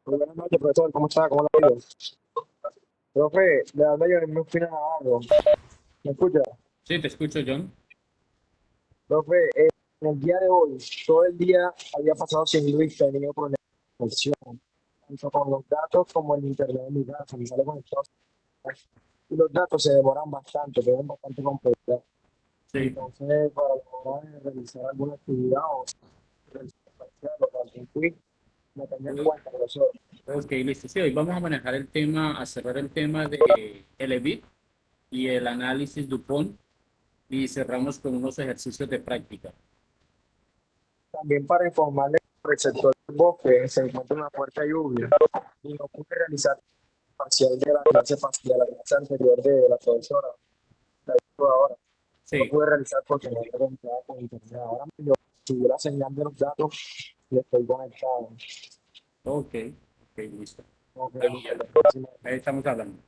Buenas noches, profesor. ¿Cómo está? ¿Cómo le ha ido? Profe, le habla yo en mi opinión a algo. ¿Me escucha? Sí, te escucho, John. Profe, en el día de hoy, todo el día había pasado sin Luis, tenido problemas de conexión, tanto con los datos como el internet de mi casa. Me sale conectado. Y los datos se demoran bastante, tienen bastante complejidad. Sí. Entonces, para la hora de realizar alguna actividad o realizar parcial o algún quiz, me tenía en O- cuenta, profesor. Ok, listo. Sí, hoy vamos a manejar el tema, a cerrar el tema de el EBIT y el análisis Dupont y cerramos con unos ejercicios de práctica. También para informarle que el sector del bosque se encuentra una fuerte lluvia y no pude realizar parcial de de la clase anterior de la profesora, la de ahora. No lo Sí, pude realizar porque no había conectado con internet. Ahora me subió la señal de los datos y estoy conectado. ok, ok, listo. Ok, Bueno, listo, ya, la próxima. ahí estamos hablando.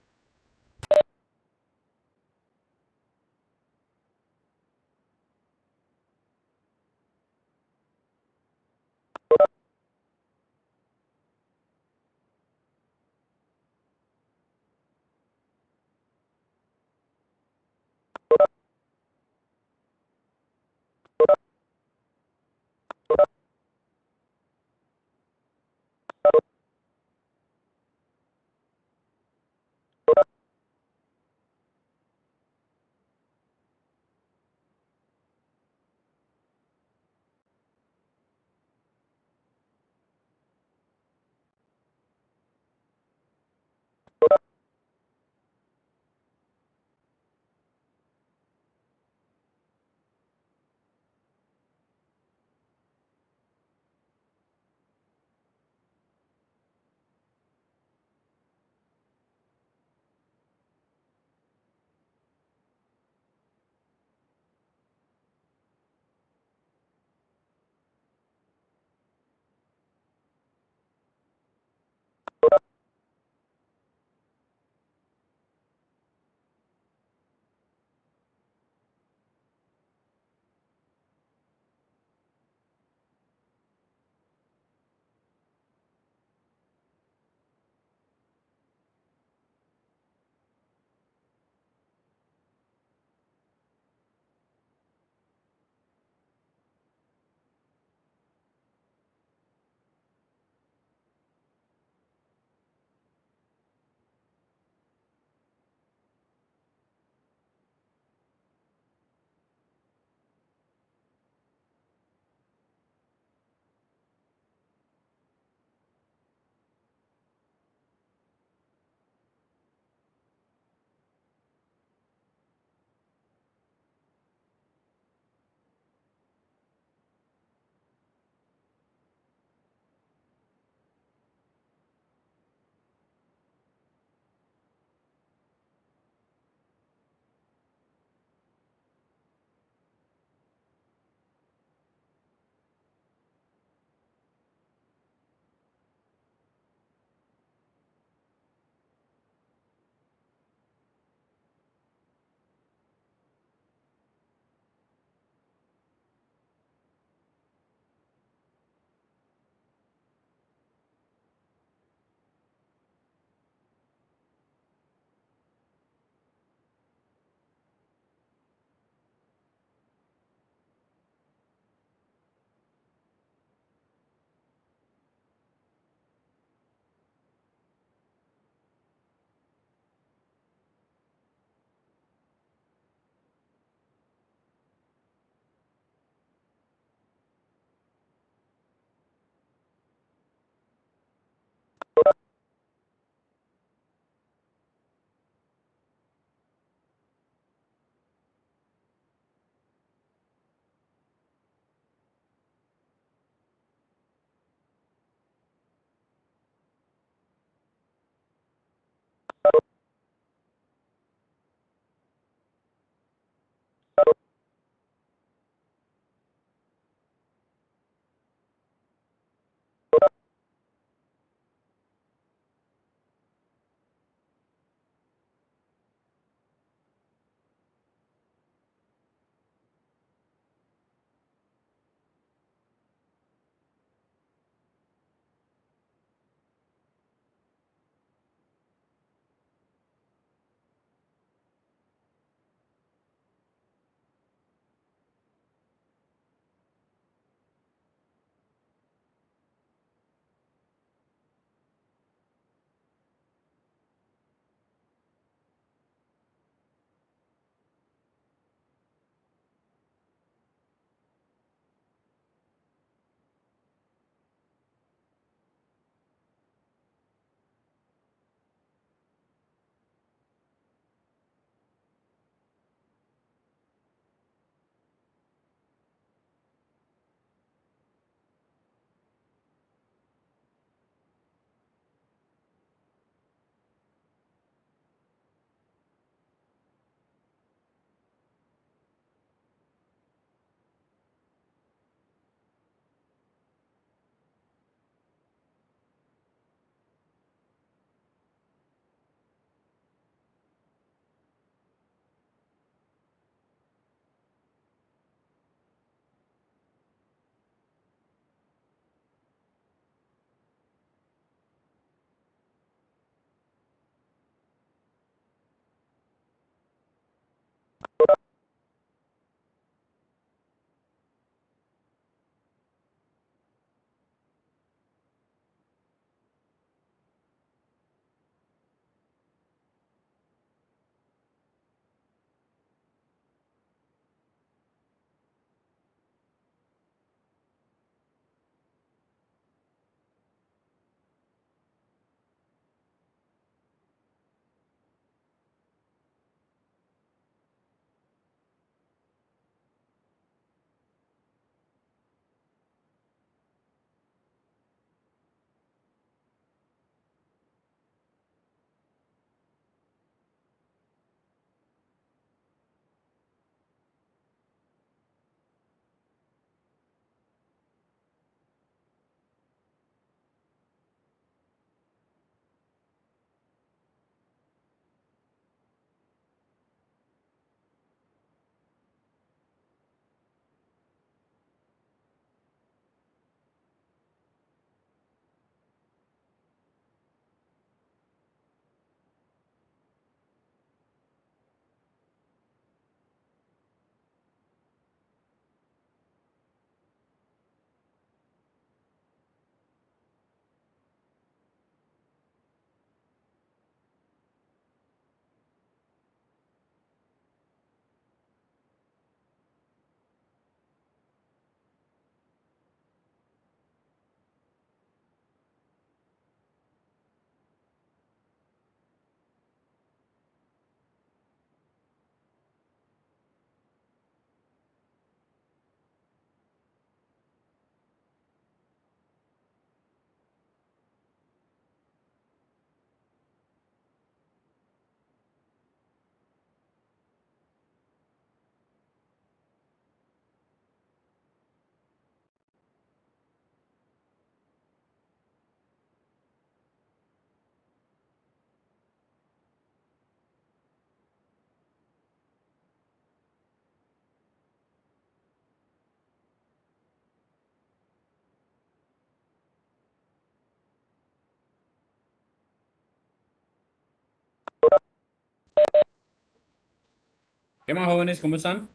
¿Qué más, jóvenes? ¿Cómo están?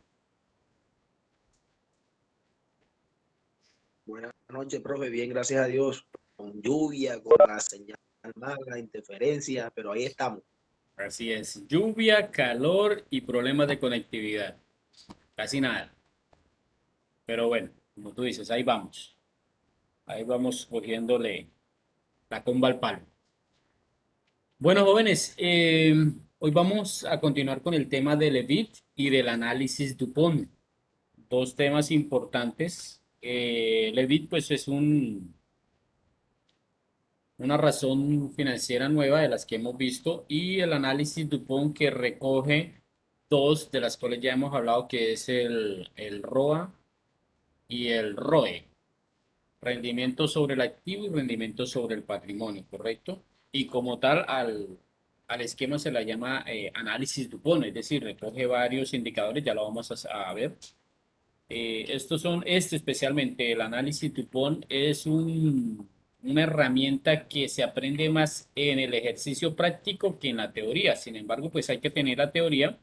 Buenas noches, profe. Bien, gracias a Dios. Con lluvia, con la señal mala, interferencia, pero ahí estamos. Así es, lluvia, calor y problemas de conectividad. Casi nada. Pero bueno, como tú dices, ahí vamos. Ahí vamos cogiéndole la comba al palo. Bueno, jóvenes, hoy vamos a continuar con el tema del EBIT y del análisis Dupont. Dos temas importantes. El EBIT, pues, es una razón financiera nueva de las que hemos visto y el análisis Dupont que recoge dos de las cuales ya hemos hablado, que es el ROA y el ROE, rendimiento sobre el activo y rendimiento sobre el patrimonio, ¿correcto? Y como tal, al esquema se le llama análisis Dupont, es decir, recoge varios indicadores, ya lo vamos a ver. Especialmente el análisis Dupont es una herramienta que se aprende más en el ejercicio práctico que en la teoría. Sin embargo, pues hay que tener la teoría,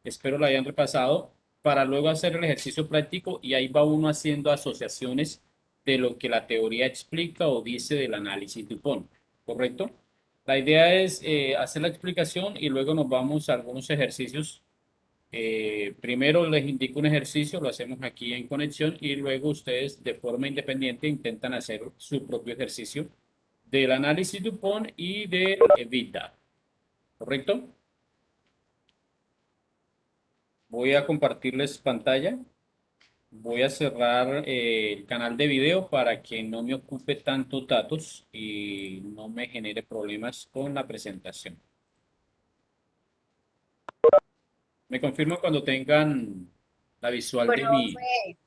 espero la hayan repasado, para luego hacer el ejercicio práctico y ahí va uno haciendo asociaciones de lo que la teoría explica o dice del análisis Dupont, ¿correcto? La idea es hacer la explicación y luego nos vamos a algunos ejercicios. Primero les indico un ejercicio, lo hacemos aquí en conexión y luego ustedes de forma independiente intentan hacer su propio ejercicio del análisis Dupont y de EBITDA, ¿correcto? Voy a compartirles pantalla. Voy a cerrar el canal de video para que no me ocupe tantos datos y no me genere problemas con la presentación. Me confirmo cuando tengan la visual de mi... Profe,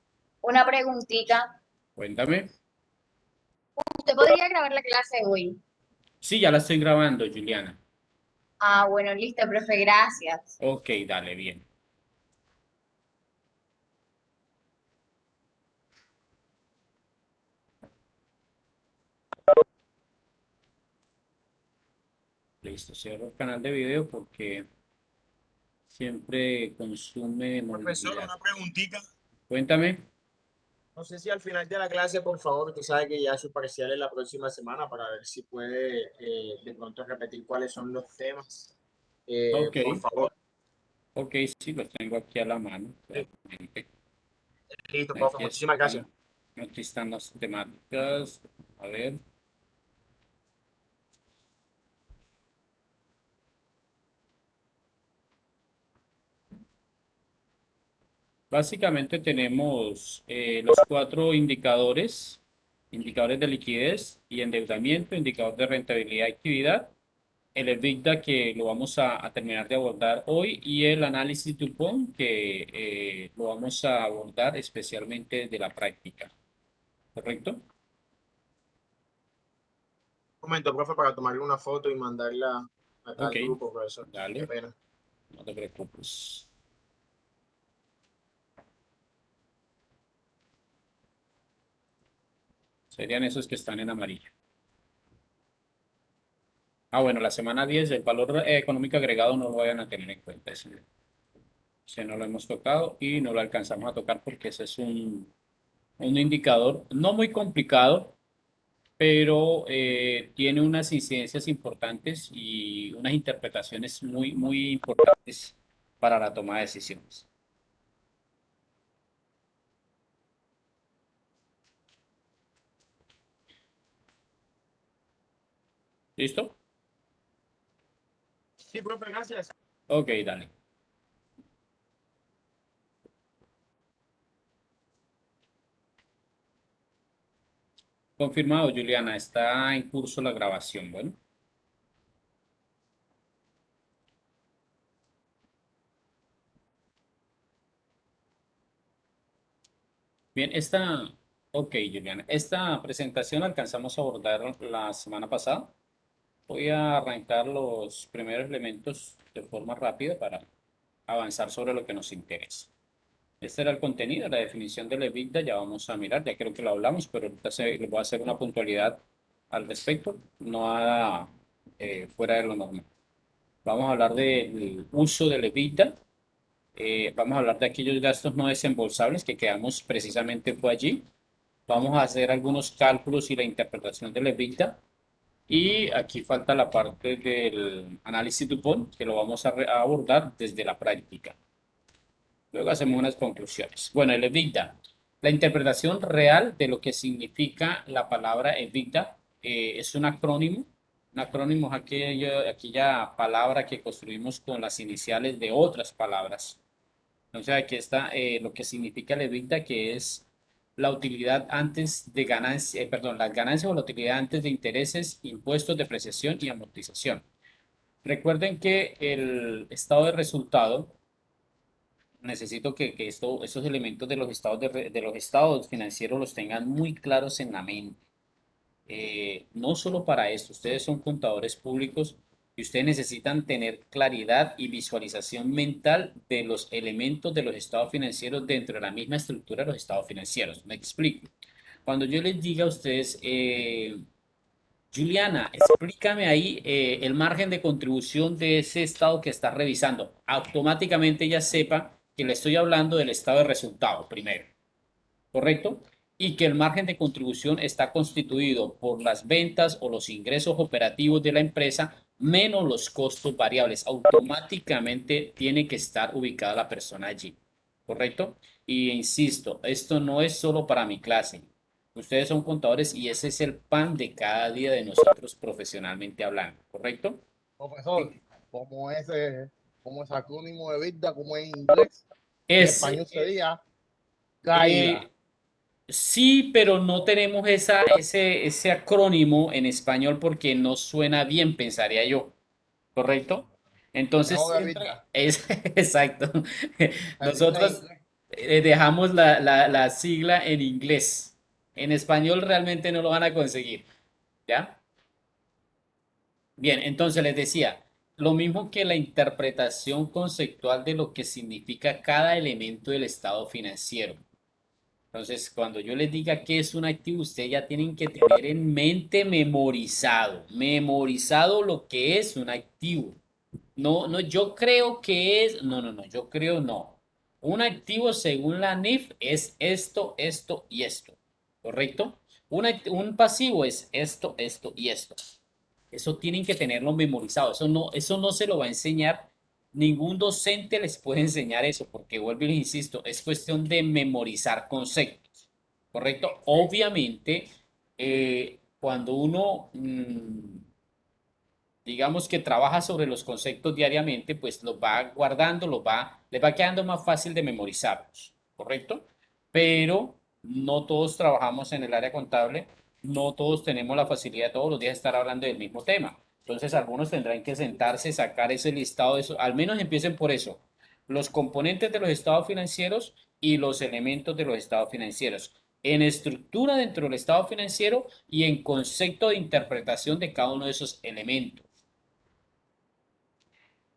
una preguntita. Cuéntame. ¿Usted podría grabar la clase hoy? Sí, ya la estoy grabando, Juliana. Ah, bueno, listo, profe, gracias. Ok, dale, bien. Listo, cierro el canal de video porque siempre consume Profesor, movilidad. una preguntita. Cuéntame. No sé si al final de la clase, por favor, usted sabe que ya su parcial es la próxima semana para ver si puede de pronto repetir cuáles son los temas. Ok, Por favor. ok, sí, los tengo aquí a la mano. Claramente. Listo, profe, Aquí muchísimas gracias. están, aquí están las temáticas. A ver. Básicamente tenemos los cuatro indicadores, indicadores de liquidez y endeudamiento, indicador de rentabilidad y actividad, el EBITDA que lo vamos a terminar de abordar hoy y el análisis Dupont que lo vamos a abordar especialmente de la práctica, ¿correcto? Un momento, profe, para tomarle una foto y mandarla acá Ok, al grupo, profesor. Qué dale, pena. no te preocupes. Serían esos que están en amarillo. Ah, bueno, la semana 10 el valor económico agregado no lo vayan a tener en cuenta. Ese no lo hemos tocado y no lo alcanzamos a tocar porque ese es un indicador no muy complicado, pero tiene unas incidencias importantes y unas interpretaciones muy, muy importantes para la toma de decisiones. ¿Listo? Sí, profe, gracias. Ok, dale. Confirmado, Juliana, está en curso la grabación. Bueno, bien, ok, Juliana, esta presentación alcanzamos a abordar la semana pasada. Voy a arrancar los primeros elementos de forma rápida para avanzar sobre lo que nos interesa. Este era el contenido, la definición del EBITDA, ya vamos a mirar, ya creo que lo hablamos, pero ahorita les voy a hacer una puntualidad al respecto, no nada fuera de lo normal. Vamos a hablar del uso del EBITDA, Vamos a hablar de aquellos gastos no desembolsables que quedamos precisamente fue allí. Vamos a hacer algunos cálculos y la interpretación del EBITDA. Y aquí falta la parte del análisis DuPont, que lo vamos a abordar desde la práctica. Luego hacemos unas conclusiones. Bueno, el EBITDA. La interpretación real de lo que significa la palabra EBITDA es un acrónimo. Un acrónimo es aquella palabra que construimos con las iniciales de otras palabras. Entonces aquí está lo que significa el EBITDA, que es la utilidad antes de ganancias, perdón, las ganancias o la utilidad antes de intereses, impuestos, depreciación y amortización. Recuerden que el estado de resultado, necesito que estos elementos de los de los estados financieros los tengan muy claros en la mente. No solo para esto, ustedes son contadores públicos y ustedes necesitan tener claridad y visualización mental de los elementos de los estados financieros dentro de la misma estructura de los estados financieros. Me explico. Cuando yo les diga a ustedes, Juliana, explícame ahí el margen de contribución de ese estado que estás revisando, automáticamente ella sepa que le estoy hablando del estado de resultado primero. ¿Correcto? Y que el margen de contribución está constituido por las ventas o los ingresos operativos de la empresa menos los costos variables. Automáticamente tiene que estar ubicada la persona allí. ¿Correcto? Y insisto, esto no es solo para mi clase. Ustedes son contadores y ese es el pan de cada día de nosotros profesionalmente hablando. ¿Correcto? Profesor, ¿cómo es acrónimo de vida? ¿Cómo es en inglés? En Es, español sería caída. Sí, pero no tenemos ese acrónimo en español porque no suena bien, pensaría yo. ¿Correcto? Entonces, Mejor siempre EBITDA. es exacto. EBITDA en Nosotros inglés. dejamos la sigla en inglés. En español realmente no lo van a conseguir. ¿Ya? Bien, entonces les decía, lo mismo que la interpretación conceptual de lo que significa cada elemento del estado financiero. Entonces, cuando yo les diga qué es un activo, ustedes ya tienen que tener en mente memorizado lo que es un activo. No, no, yo creo que es, no, yo creo no. Un activo según la NIF es esto y esto, ¿correcto? Un pasivo es esto y esto. Eso tienen que tenerlo memorizado. Eso no se lo va a enseñar. Ningún docente les puede enseñar eso, porque vuelvo y les insisto, es cuestión de memorizar conceptos, ¿correcto? Obviamente, cuando uno, digamos que trabaja sobre los conceptos diariamente, pues los va guardando, les va quedando más fácil de memorizarlos, ¿correcto? Pero no todos trabajamos en el área contable, no todos tenemos la facilidad de todos los días estar hablando del mismo tema. Entonces, algunos tendrán que sentarse, sacar ese listado de eso, al menos empiecen por eso, los componentes de los estados financieros y los elementos de los estados financieros en estructura dentro del estado financiero y en concepto de interpretación de cada uno de esos elementos.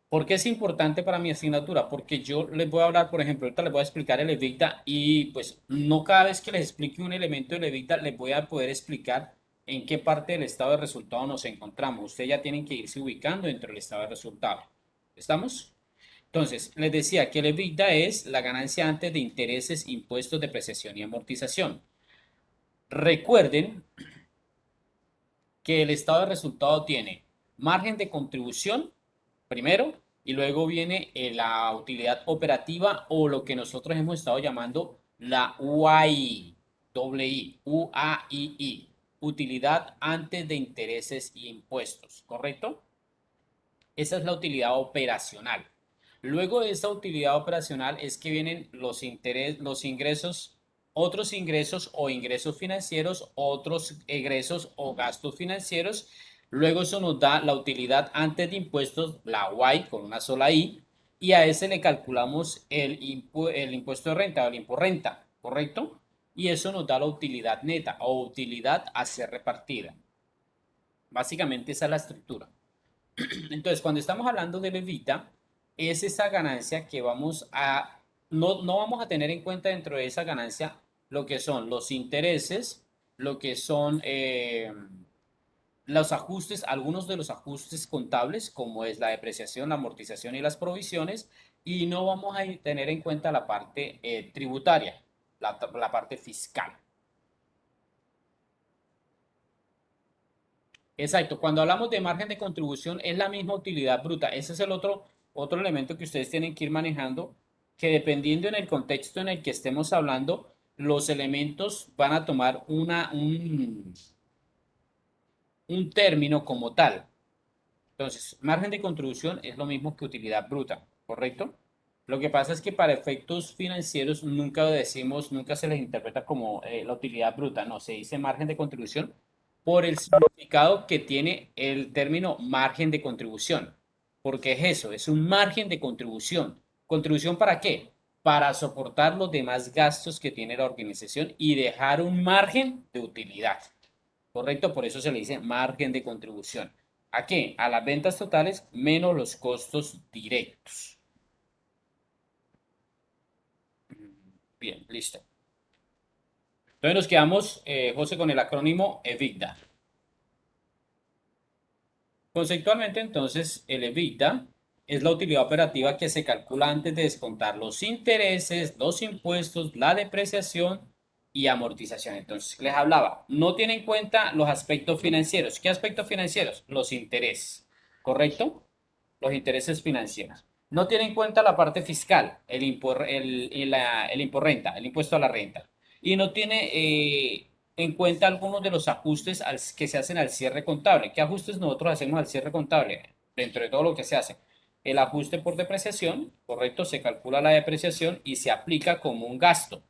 ¿Por qué es importante para mi asignatura? Porque yo les voy a hablar, por ejemplo, ahorita les voy a explicar el EBITDA y pues no cada vez que les explique un elemento del EBITDA les voy a poder explicar en qué parte del estado de resultado nos encontramos. Ustedes ya tienen que irse ubicando dentro del estado de resultado. ¿Estamos? Entonces, les decía que el EBITDA es la ganancia antes de intereses, impuestos, depreciación y amortización. Recuerden que el estado de resultado tiene margen de contribución primero y luego viene la utilidad operativa o lo que nosotros hemos estado llamando la UAI, doble I, UAII, utilidad antes de intereses y impuestos, ¿correcto? Esa es la utilidad operacional. Luego de esta utilidad operacional es que vienen los ingresos, otros ingresos o ingresos financieros, otros egresos o gastos financieros. Luego eso nos da la utilidad antes de impuestos, la UAI con una sola I, y a ese le calculamos el impuesto de renta o el impuesto renta, ¿correcto? Y eso nos da la utilidad neta o utilidad a ser repartida. Básicamente esa es la estructura. Entonces, cuando estamos hablando de levita, es esa ganancia que no vamos a tener en cuenta dentro de esa ganancia lo que son los intereses, lo que son los ajustes, algunos de los ajustes contables, como es la depreciación, la amortización y las provisiones, y no vamos a tener en cuenta la parte tributaria, la parte fiscal. Exacto, cuando hablamos de margen de contribución es la misma utilidad bruta. Ese es el otro elemento que ustedes tienen que ir manejando, que dependiendo en el contexto en el que estemos hablando, los elementos van a tomar un término como tal. Entonces, margen de contribución es lo mismo que utilidad bruta, ¿correcto? Lo que pasa es que para efectos financieros nunca decimos, nunca se les interpreta como la utilidad bruta, no, se dice margen de contribución por el significado que tiene el término margen de contribución. Porque es eso, es un margen de contribución. ¿Contribución para qué? Para soportar los demás gastos que tiene la organización y dejar un margen de utilidad. ¿Correcto? Por eso se le dice margen de contribución. ¿A qué? A las ventas totales menos los costos directos. Bien, listo. Entonces nos quedamos, José, con el acrónimo EBITDA. Conceptualmente, entonces, el EBITDA es la utilidad operativa que se calcula antes de descontar los intereses, los impuestos, la depreciación y amortización. Entonces, les hablaba, no tiene en cuenta los aspectos financieros. ¿Qué aspectos financieros? Los intereses, ¿correcto? Los intereses financieros. No tiene en cuenta la parte fiscal, el imporrenta, el impuesto a la renta. Y no tiene en cuenta algunos de los ajustes que se hacen al cierre contable. ¿Qué ajustes nosotros hacemos al cierre contable? Dentro de todo lo que se hace. El ajuste por depreciación, ¿correcto? Se calcula la depreciación y se aplica como un gasto,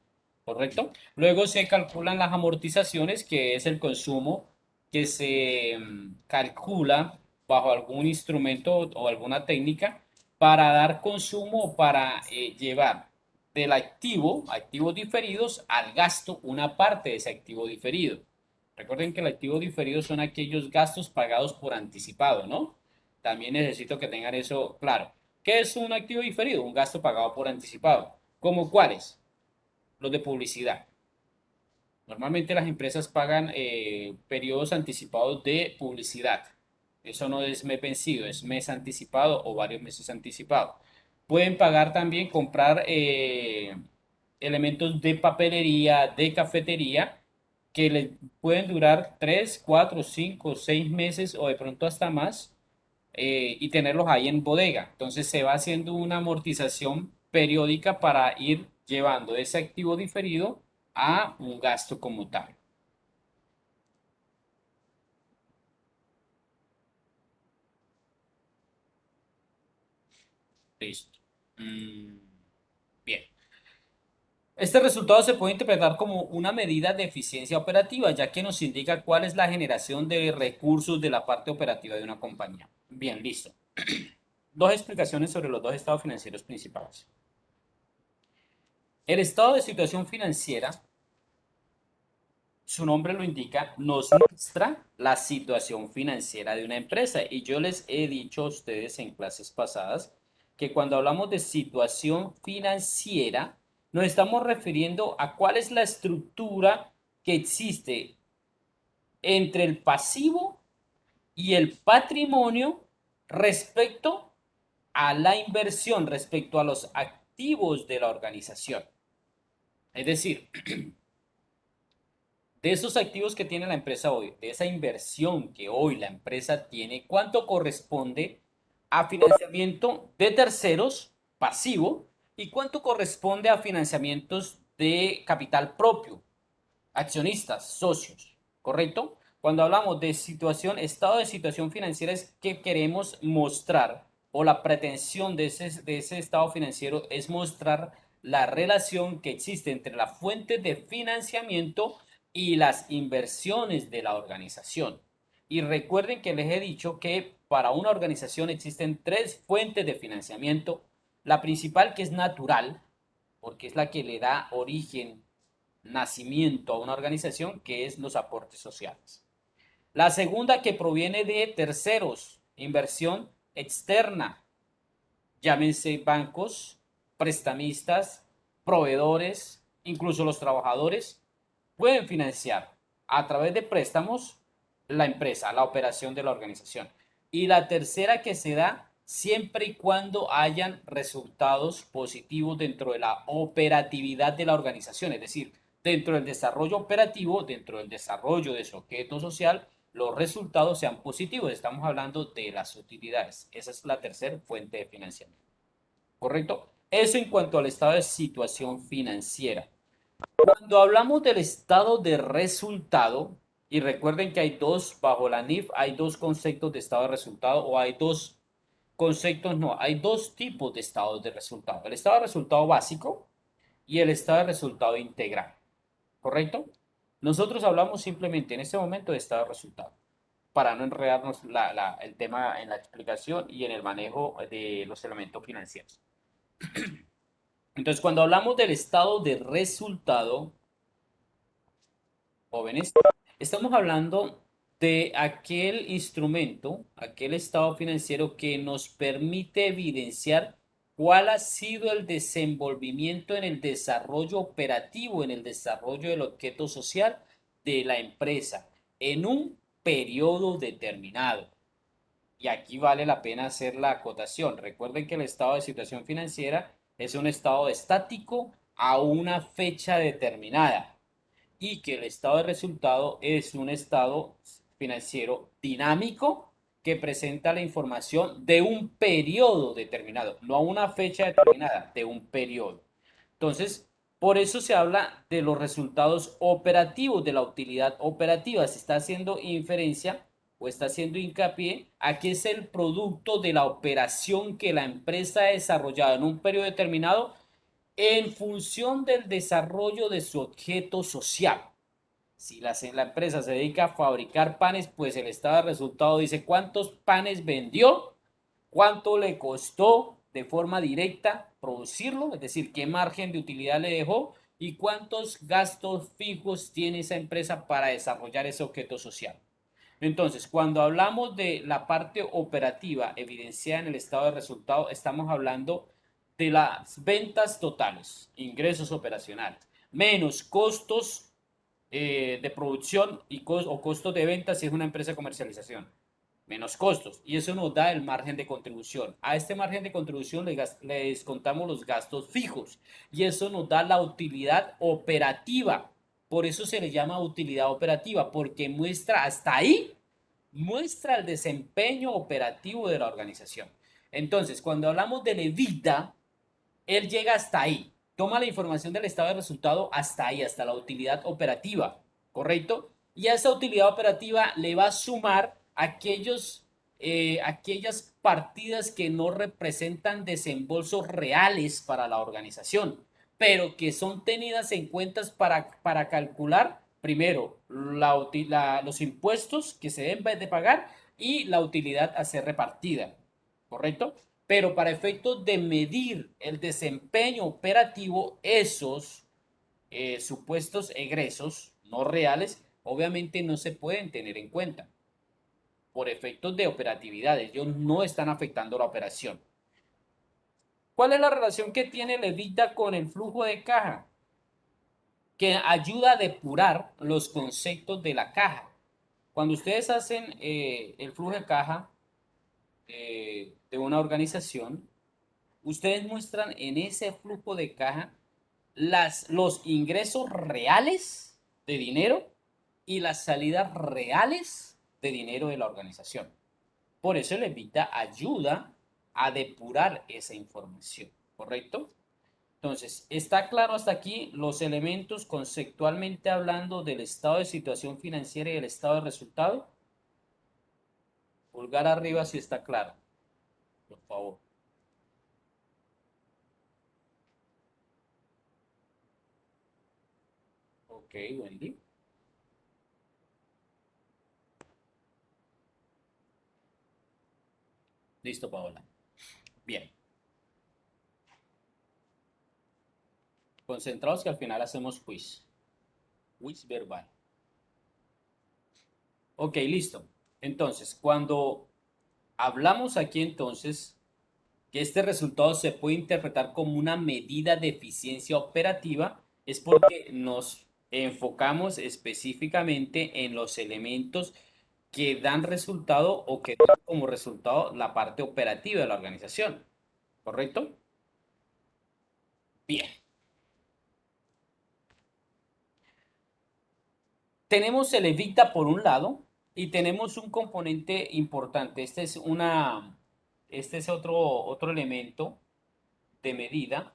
¿correcto? Luego se calculan las amortizaciones, que es el consumo que se calcula bajo algún instrumento o alguna técnica para dar consumo o para llevar del activo, activos diferidos, al gasto una parte de ese activo diferido. Recuerden que el activo diferido son aquellos gastos pagados por anticipado, ¿no? También necesito que tengan eso claro. ¿Qué es un activo diferido? Un gasto pagado por anticipado. ¿Cómo cuáles? Los de publicidad. Normalmente las empresas pagan periodos anticipados de publicidad. Eso no es mes vencido, es mes anticipado o varios meses anticipados. Pueden pagar también, comprar elementos de papelería, de cafetería, que le pueden durar 3, 4, 5, 6 meses o de pronto hasta más y tenerlos ahí en bodega. Entonces se va haciendo una amortización periódica para ir llevando ese activo diferido a un gasto como tal. Listo. Bien. Este resultado se puede interpretar como una medida de eficiencia operativa, ya que nos indica cuál es la generación de recursos de la parte operativa de una compañía. Bien, listo. Dos explicaciones sobre los dos estados financieros principales. El estado de situación financiera, su nombre lo indica, nos muestra la situación financiera de una empresa. Y yo les he dicho a ustedes en clases pasadas que cuando hablamos de situación financiera, nos estamos refiriendo a cuál es la estructura que existe entre el pasivo y el patrimonio respecto a la inversión, respecto a los activos de la organización. Es decir, de esos activos que tiene la empresa hoy, de esa inversión que hoy la empresa tiene, ¿cuánto corresponde a financiamiento de terceros pasivo y cuánto corresponde a financiamientos de capital propio, accionistas, socios? ¿Correcto? Cuando hablamos de situación, estado de situación financiera es que queremos mostrar o la pretensión de ese estado financiero es mostrar la relación que existe entre la fuente de financiamiento y las inversiones de la organización. Y recuerden que les he dicho que para una organización existen tres fuentes de financiamiento. La principal, que es natural, porque es la que le da origen, nacimiento a una organización, que es los aportes sociales. La segunda, que proviene de terceros, inversión externa, llámense bancos, prestamistas, proveedores, incluso los trabajadores, pueden financiar a través de préstamos la empresa, la operación de la organización. Y la tercera que se da siempre y cuando hayan resultados positivos dentro de la operatividad de la organización, es decir, dentro del desarrollo operativo, dentro del desarrollo de su objeto social, los resultados sean positivos. Estamos hablando de las utilidades. Esa es la tercera fuente de financiamiento. ¿Correcto? Eso en cuanto al estado de situación financiera. Cuando hablamos del estado de resultado, y recuerden que hay dos, bajo la NIF, hay dos conceptos de estado de resultado, o hay dos conceptos, no, hay dos tipos de estados de resultado. El estado de resultado básico y el estado de resultado integral. ¿Correcto? Nosotros hablamos simplemente en este momento de estado de resultado, para no enredarnos el tema en la explicación y en el manejo de los elementos financieros. Entonces, cuando hablamos del estado de resultado, jóvenes, estamos hablando de aquel instrumento, aquel estado financiero que nos permite evidenciar cuál ha sido el desenvolvimiento en el desarrollo operativo, en el desarrollo del objeto social de la empresa en un periodo determinado. Y aquí vale la pena hacer la acotación. Recuerden que el estado de situación financiera es un estado estático a una fecha determinada y que el estado de resultado es un estado financiero dinámico que presenta la información de un periodo determinado, no a una fecha determinada, de un periodo. Entonces, por eso se habla de los resultados operativos, de la utilidad operativa. Se está haciendo inferencia o está haciendo hincapié a que es el producto de la operación que la empresa ha desarrollado en un periodo determinado en función del desarrollo de su objeto social. Si la empresa se dedica a fabricar panes, pues el estado de resultado dice cuántos panes vendió, cuánto le costó de forma directa producirlo, es decir, qué margen de utilidad le dejó y cuántos gastos fijos tiene esa empresa para desarrollar ese objeto social. Entonces, cuando hablamos de la parte operativa evidenciada en el estado de resultado, estamos hablando de las ventas totales, ingresos operacionales, menos costos de producción o costos de ventas si es una empresa de comercialización, menos costos. Y eso nos da el margen de contribución. A este margen de contribución le descontamos los gastos fijos y eso nos da la utilidad operativa. Por eso se le llama utilidad operativa, porque muestra hasta ahí, muestra el desempeño operativo de la organización. Entonces, cuando hablamos del EBITDA, él llega hasta ahí, toma la información del estado de resultado hasta ahí, hasta la utilidad operativa, ¿correcto? Y a esa utilidad operativa le va a sumar aquellas partidas que no representan desembolsos reales para la organización, pero que son tenidas en cuenta para calcular, primero, los impuestos que se deben de pagar y la utilidad a ser repartida, ¿correcto? Pero para efectos de medir el desempeño operativo, esos supuestos egresos no reales, obviamente no se pueden tener en cuenta. Por efectos de operatividad, ellos no están afectando la operación. ¿Cuál es la relación que tiene el EBITDA con el flujo de caja? Que ayuda a depurar los conceptos de la caja. Cuando ustedes hacen el flujo de caja de una organización, ustedes muestran en ese flujo de caja los ingresos reales de dinero y las salidas reales de dinero de la organización. Por eso el EBITDA ayuda a depurar esa información, ¿correcto? Entonces, ¿está claro hasta aquí los elementos conceptualmente hablando del estado de situación financiera y el estado de resultado? Pulgar arriba si está claro, por favor. Ok, Wendy. Listo, Paola. Bien. Concentrados que al final hacemos quiz. Quiz verbal. Ok, listo. Entonces, cuando hablamos aquí entonces que este resultado se puede interpretar como una medida de eficiencia operativa, es porque nos enfocamos específicamente en los elementos que dan resultado o que dan como resultado la parte operativa de la organización. ¿Correcto? Bien. Tenemos el evita por un lado y tenemos un componente importante. Este es otro elemento de medida.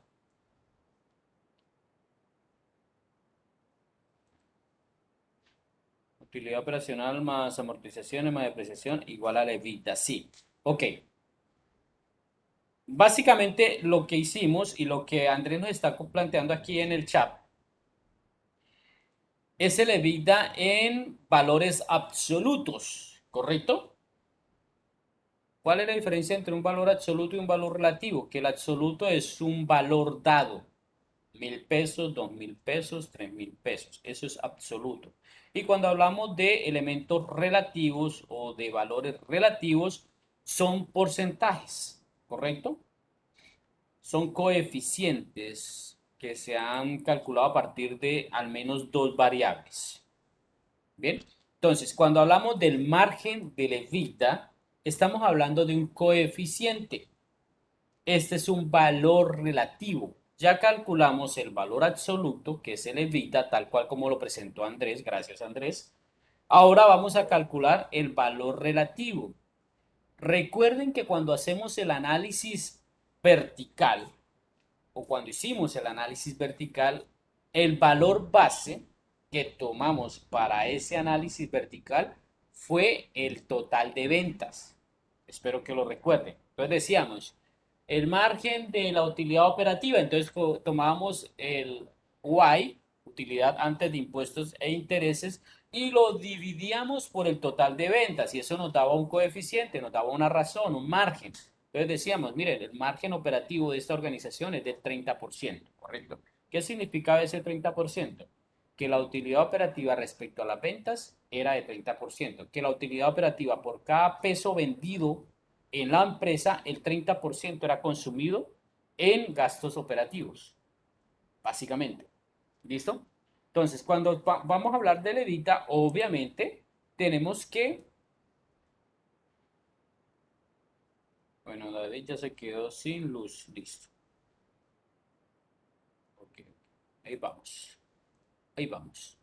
Utilidad operacional más amortizaciones más depreciación igual a la evita. Sí. Ok. Básicamente lo que hicimos y lo que Andrés nos está planteando aquí en el chat es el EBITDA en valores absolutos, ¿correcto? ¿Cuál es la diferencia entre un valor absoluto y un valor relativo? Que el absoluto es un valor dado. 1.000 pesos, 2.000 pesos, 3.000 pesos. Eso es absoluto. Y cuando hablamos de elementos relativos o de valores relativos, son porcentajes, ¿correcto? Son coeficientes que se han calculado a partir de al menos dos variables. Bien, entonces cuando hablamos del margen de EBITDA, estamos hablando de un coeficiente. Este es un valor relativo. Ya calculamos el valor absoluto, que es el EBITDA, tal cual como lo presentó Andrés. Gracias, Andrés. Ahora vamos a calcular el valor relativo. Recuerden que cuando hacemos el análisis vertical, o cuando hicimos el análisis vertical, el valor base que tomamos para ese análisis vertical fue el total de ventas. Espero que lo recuerden. Entonces decíamos, el margen de la utilidad operativa, entonces tomábamos el Y, utilidad antes de impuestos e intereses, y lo dividíamos por el total de ventas, y eso nos daba un coeficiente, nos daba una razón, un margen. Entonces decíamos, miren, el margen operativo de esta organización es del 30%, ¿correcto? ¿Qué significaba ese 30%? Que la utilidad operativa respecto a las ventas era de 30%, que la utilidad operativa por cada peso vendido en la empresa, el 30% era consumido en gastos operativos, básicamente. ¿Listo? Entonces, cuando vamos a hablar del EBITDA, obviamente tenemos que... Bueno, David ya se quedó sin luz. Listo. Ok. Ahí vamos. Ahí vamos.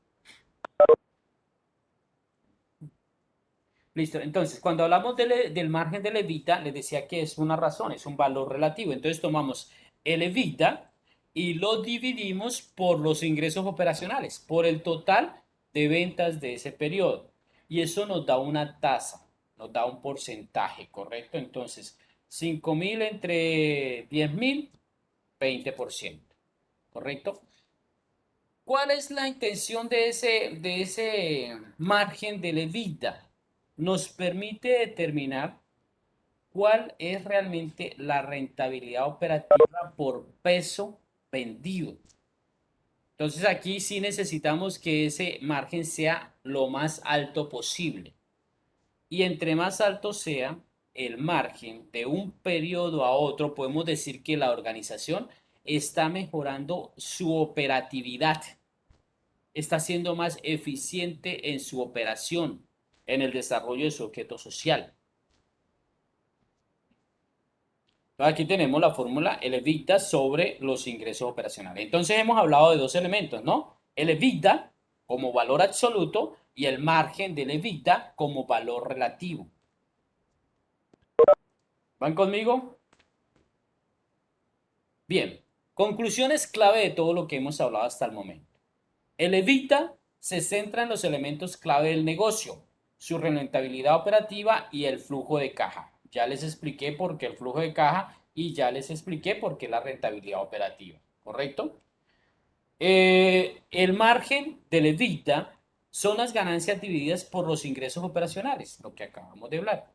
Listo. Entonces, cuando hablamos del margen del EBITDA, les decía que es una razón, es un valor relativo. Entonces, tomamos el EBITDA y lo dividimos por los ingresos operacionales, por el total de ventas de ese periodo. Y eso nos da una tasa, nos da un porcentaje, ¿correcto? Entonces, 5.000 entre 10.000, 20%, ¿correcto? ¿Cuál es la intención de ese margen del EBITDA? Nos permite determinar cuál es realmente la rentabilidad operativa por peso vendido. Entonces aquí sí necesitamos que ese margen sea lo más alto posible. Y entre más alto sea el margen de un periodo a otro, podemos decir que la organización está mejorando su operatividad, está siendo más eficiente en su operación, en el desarrollo de su objeto social. Aquí tenemos la fórmula, el EBITDA sobre los ingresos operacionales. Entonces hemos hablado de dos elementos, ¿no? El EBITDA como valor absoluto y el margen del EBITDA como valor relativo. ¿Van conmigo? Bien, conclusiones clave de todo lo que hemos hablado hasta el momento. El EBITDA se centra en los elementos clave del negocio, su rentabilidad operativa y el flujo de caja. Ya les expliqué por qué el flujo de caja y ya les expliqué por qué la rentabilidad operativa, ¿correcto? El margen del EBITDA son las ganancias divididas por los ingresos operacionales, lo que acabamos de hablar.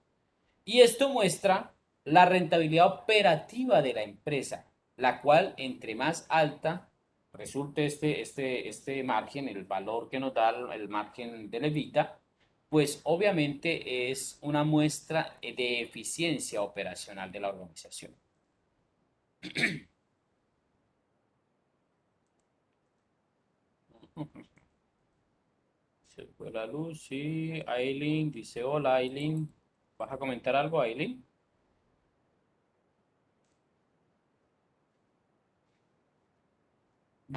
Y esto muestra la rentabilidad operativa de la empresa, la cual entre más alta resulte este margen, el valor que nos da el margen del EBITDA, pues obviamente es una muestra de eficiencia operacional de la organización. Se fue la luz, sí. Aileen dice, hola, Aileen. ¿Vas a comentar algo, Aileen?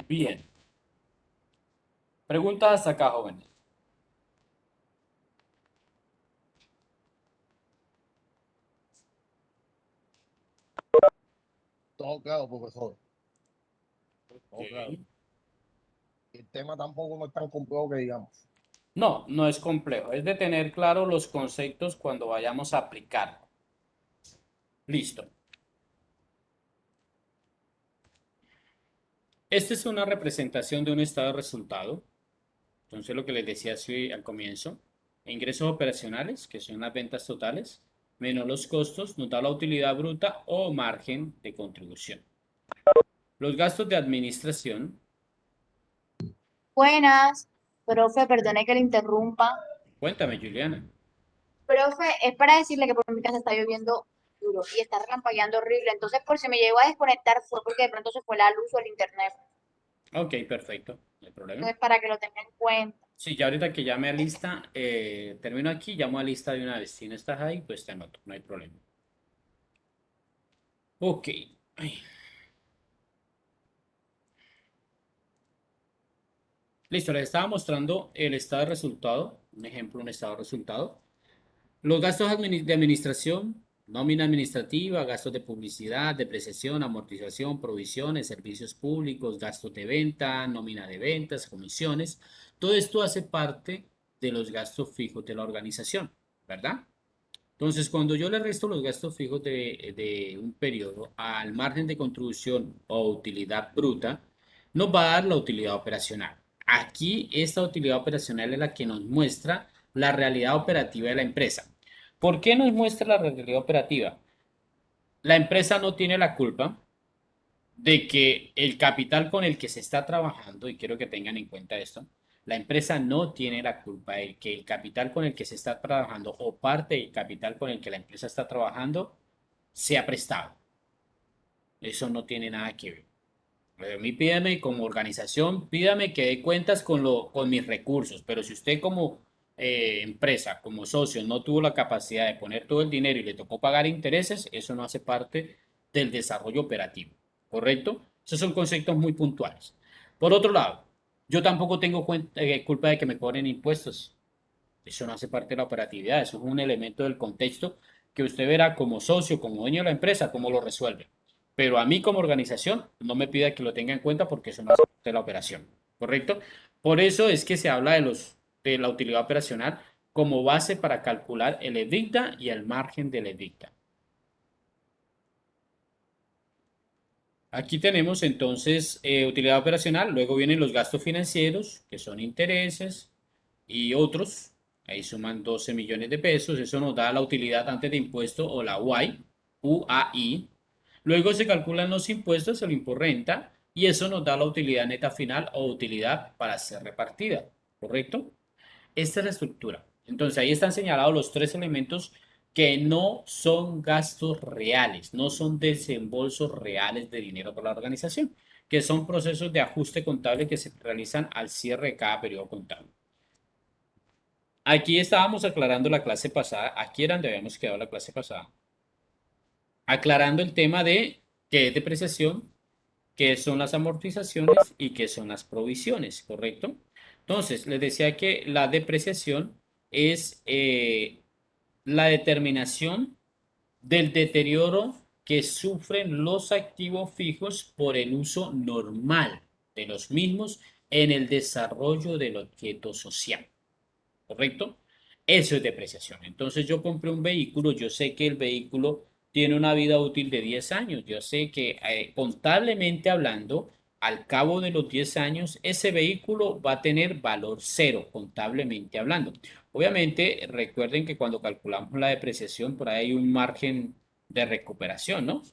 Bien. Preguntas hasta acá, jóvenes. Todo claro, profesor. Todo claro. Ok. El tema tampoco no es tan complejo que digamos. No, no es complejo. Es de tener claro los conceptos cuando vayamos a aplicar. Listo. Esta es una representación de un estado de resultado. Entonces, lo que les decía así al comienzo, ingresos operacionales, que son las ventas totales, menos los costos, nos da la utilidad bruta o margen de contribución. Los gastos de administración, Buenas, profe, perdone que le interrumpa. cuéntame, Juliana. Profe, es para decirle que por mi casa está lloviendo duro y está relampagueando horrible. Entonces, por si me llegó a desconectar fue porque de pronto se fue la luz o el internet. Ok, perfecto, no hay problema. Entonces, para que lo tenga en cuenta. Sí, ya ahorita que llame a lista, termino aquí, llamo a lista de una vez. Si no estás ahí, pues te anoto, no hay problema. Ok. Ay. Listo, les estaba mostrando el estado de resultado, un ejemplo, un estado de resultado. Los gastos de administración, nómina administrativa, gastos de publicidad, depreciación, amortización, provisiones, servicios públicos, gastos de venta, nómina de ventas, comisiones. Todo esto hace parte de los gastos fijos de la organización, ¿verdad? Entonces, cuando yo le resto los gastos fijos de un periodo al margen de contribución o utilidad bruta, nos va a dar la utilidad operacional. Aquí, esta utilidad operacional es la que nos muestra la realidad operativa de la empresa. ¿Por qué nos muestra la realidad operativa? La empresa no tiene la culpa de que el capital con el que se está trabajando, y quiero que tengan en cuenta esto, la empresa no tiene la culpa de que el capital con el que se está trabajando o parte del capital con el que la empresa está trabajando sea prestado. Eso no tiene nada que ver. A mí pídame como organización, pídame que dé cuentas con mis recursos, pero si usted como empresa, como socio, no tuvo la capacidad de poner todo el dinero y le tocó pagar intereses, eso no hace parte del desarrollo operativo, ¿correcto? Esos son conceptos muy puntuales. Por otro lado, yo tampoco tengo culpa de que me cobren impuestos. Eso no hace parte de la operatividad, eso es un elemento del contexto que usted verá como socio, como dueño de la empresa, cómo lo resuelve. Pero a mí como organización no me pida que lo tenga en cuenta porque eso no hace parte de la operación, ¿correcto? Por eso es que se habla de la utilidad operacional como base para calcular el EBITDA y el margen del EBITDA. Aquí tenemos entonces utilidad operacional, luego vienen los gastos financieros, que son intereses y otros. Ahí suman 12 millones de pesos, eso nos da la utilidad antes de impuesto o la UAI. Luego se calculan los impuestos, el impuesto renta, y eso nos da la utilidad neta final o utilidad para ser repartida, ¿correcto? Esta es la estructura. Entonces ahí están señalados los tres elementos que no son gastos reales, no son desembolsos reales de dinero para la organización, que son procesos de ajuste contable que se realizan al cierre de cada periodo contable. Aquí estábamos aclarando la clase pasada, aquí era donde habíamos quedado la clase pasada, aclarando el tema de qué es depreciación, qué son las amortizaciones y qué son las provisiones, ¿correcto? Entonces, les decía que la depreciación es la determinación del deterioro que sufren los activos fijos por el uso normal de los mismos en el desarrollo del objeto social, ¿correcto? Eso es depreciación. Entonces yo compré un vehículo, yo sé que el vehículo tiene una vida útil de 10 años, yo sé que contablemente hablando, al cabo de los 10 años, ese vehículo va a tener valor cero, contablemente hablando. Obviamente, recuerden que cuando calculamos la depreciación, por ahí hay un margen de recuperación, ¿no?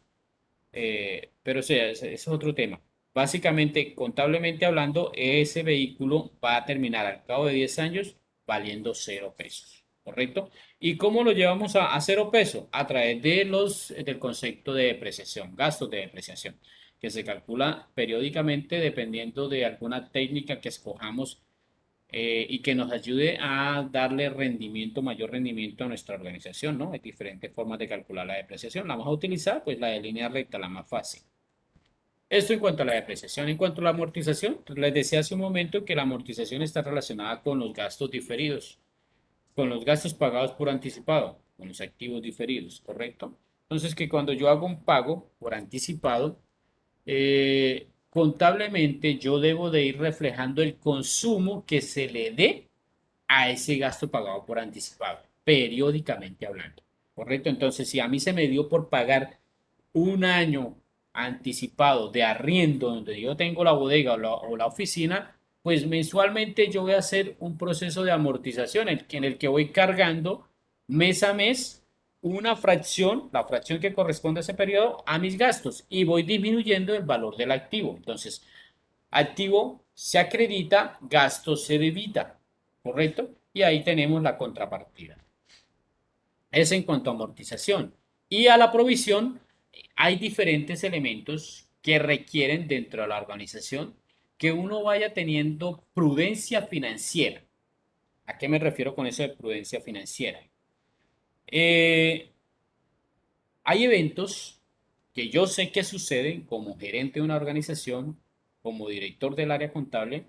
Pero o sea, ese es otro tema. Básicamente, contablemente hablando, ese vehículo va a terminar al cabo de 10 años valiendo 0 pesos, ¿correcto? ¿Y cómo lo llevamos a 0 pesos? A través del concepto de depreciación, gastos de depreciación, que se calcula periódicamente dependiendo de alguna técnica que escojamos y que nos ayude a darle rendimiento, mayor rendimiento a nuestra organización, ¿no? Hay diferentes formas de calcular la depreciación. La vamos a utilizar, pues la de línea recta, la más fácil. Esto en cuanto a la depreciación. En cuanto a la amortización, les decía hace un momento que la amortización está relacionada con los gastos diferidos, con los gastos pagados por anticipado, con los activos diferidos, ¿correcto? Entonces, que cuando yo hago un pago por anticipado, contablemente yo debo de ir reflejando el consumo que se le dé a ese gasto pagado por anticipado, periódicamente hablando, ¿correcto? Entonces, si a mí se me dio por pagar un año anticipado de arriendo donde yo tengo la bodega o la oficina, pues mensualmente yo voy a hacer un proceso de amortización en el que voy cargando mes a mes una fracción, la fracción que corresponde a ese periodo, a mis gastos y voy disminuyendo el valor del activo. Entonces, activo se acredita, gasto se debita, ¿correcto? Y ahí tenemos la contrapartida. Es en cuanto a amortización. Y a la provisión, hay diferentes elementos que requieren dentro de la organización que uno vaya teniendo prudencia financiera. ¿A qué me refiero con eso de prudencia financiera? Hay eventos que yo sé que suceden como gerente de una organización, como director del área contable,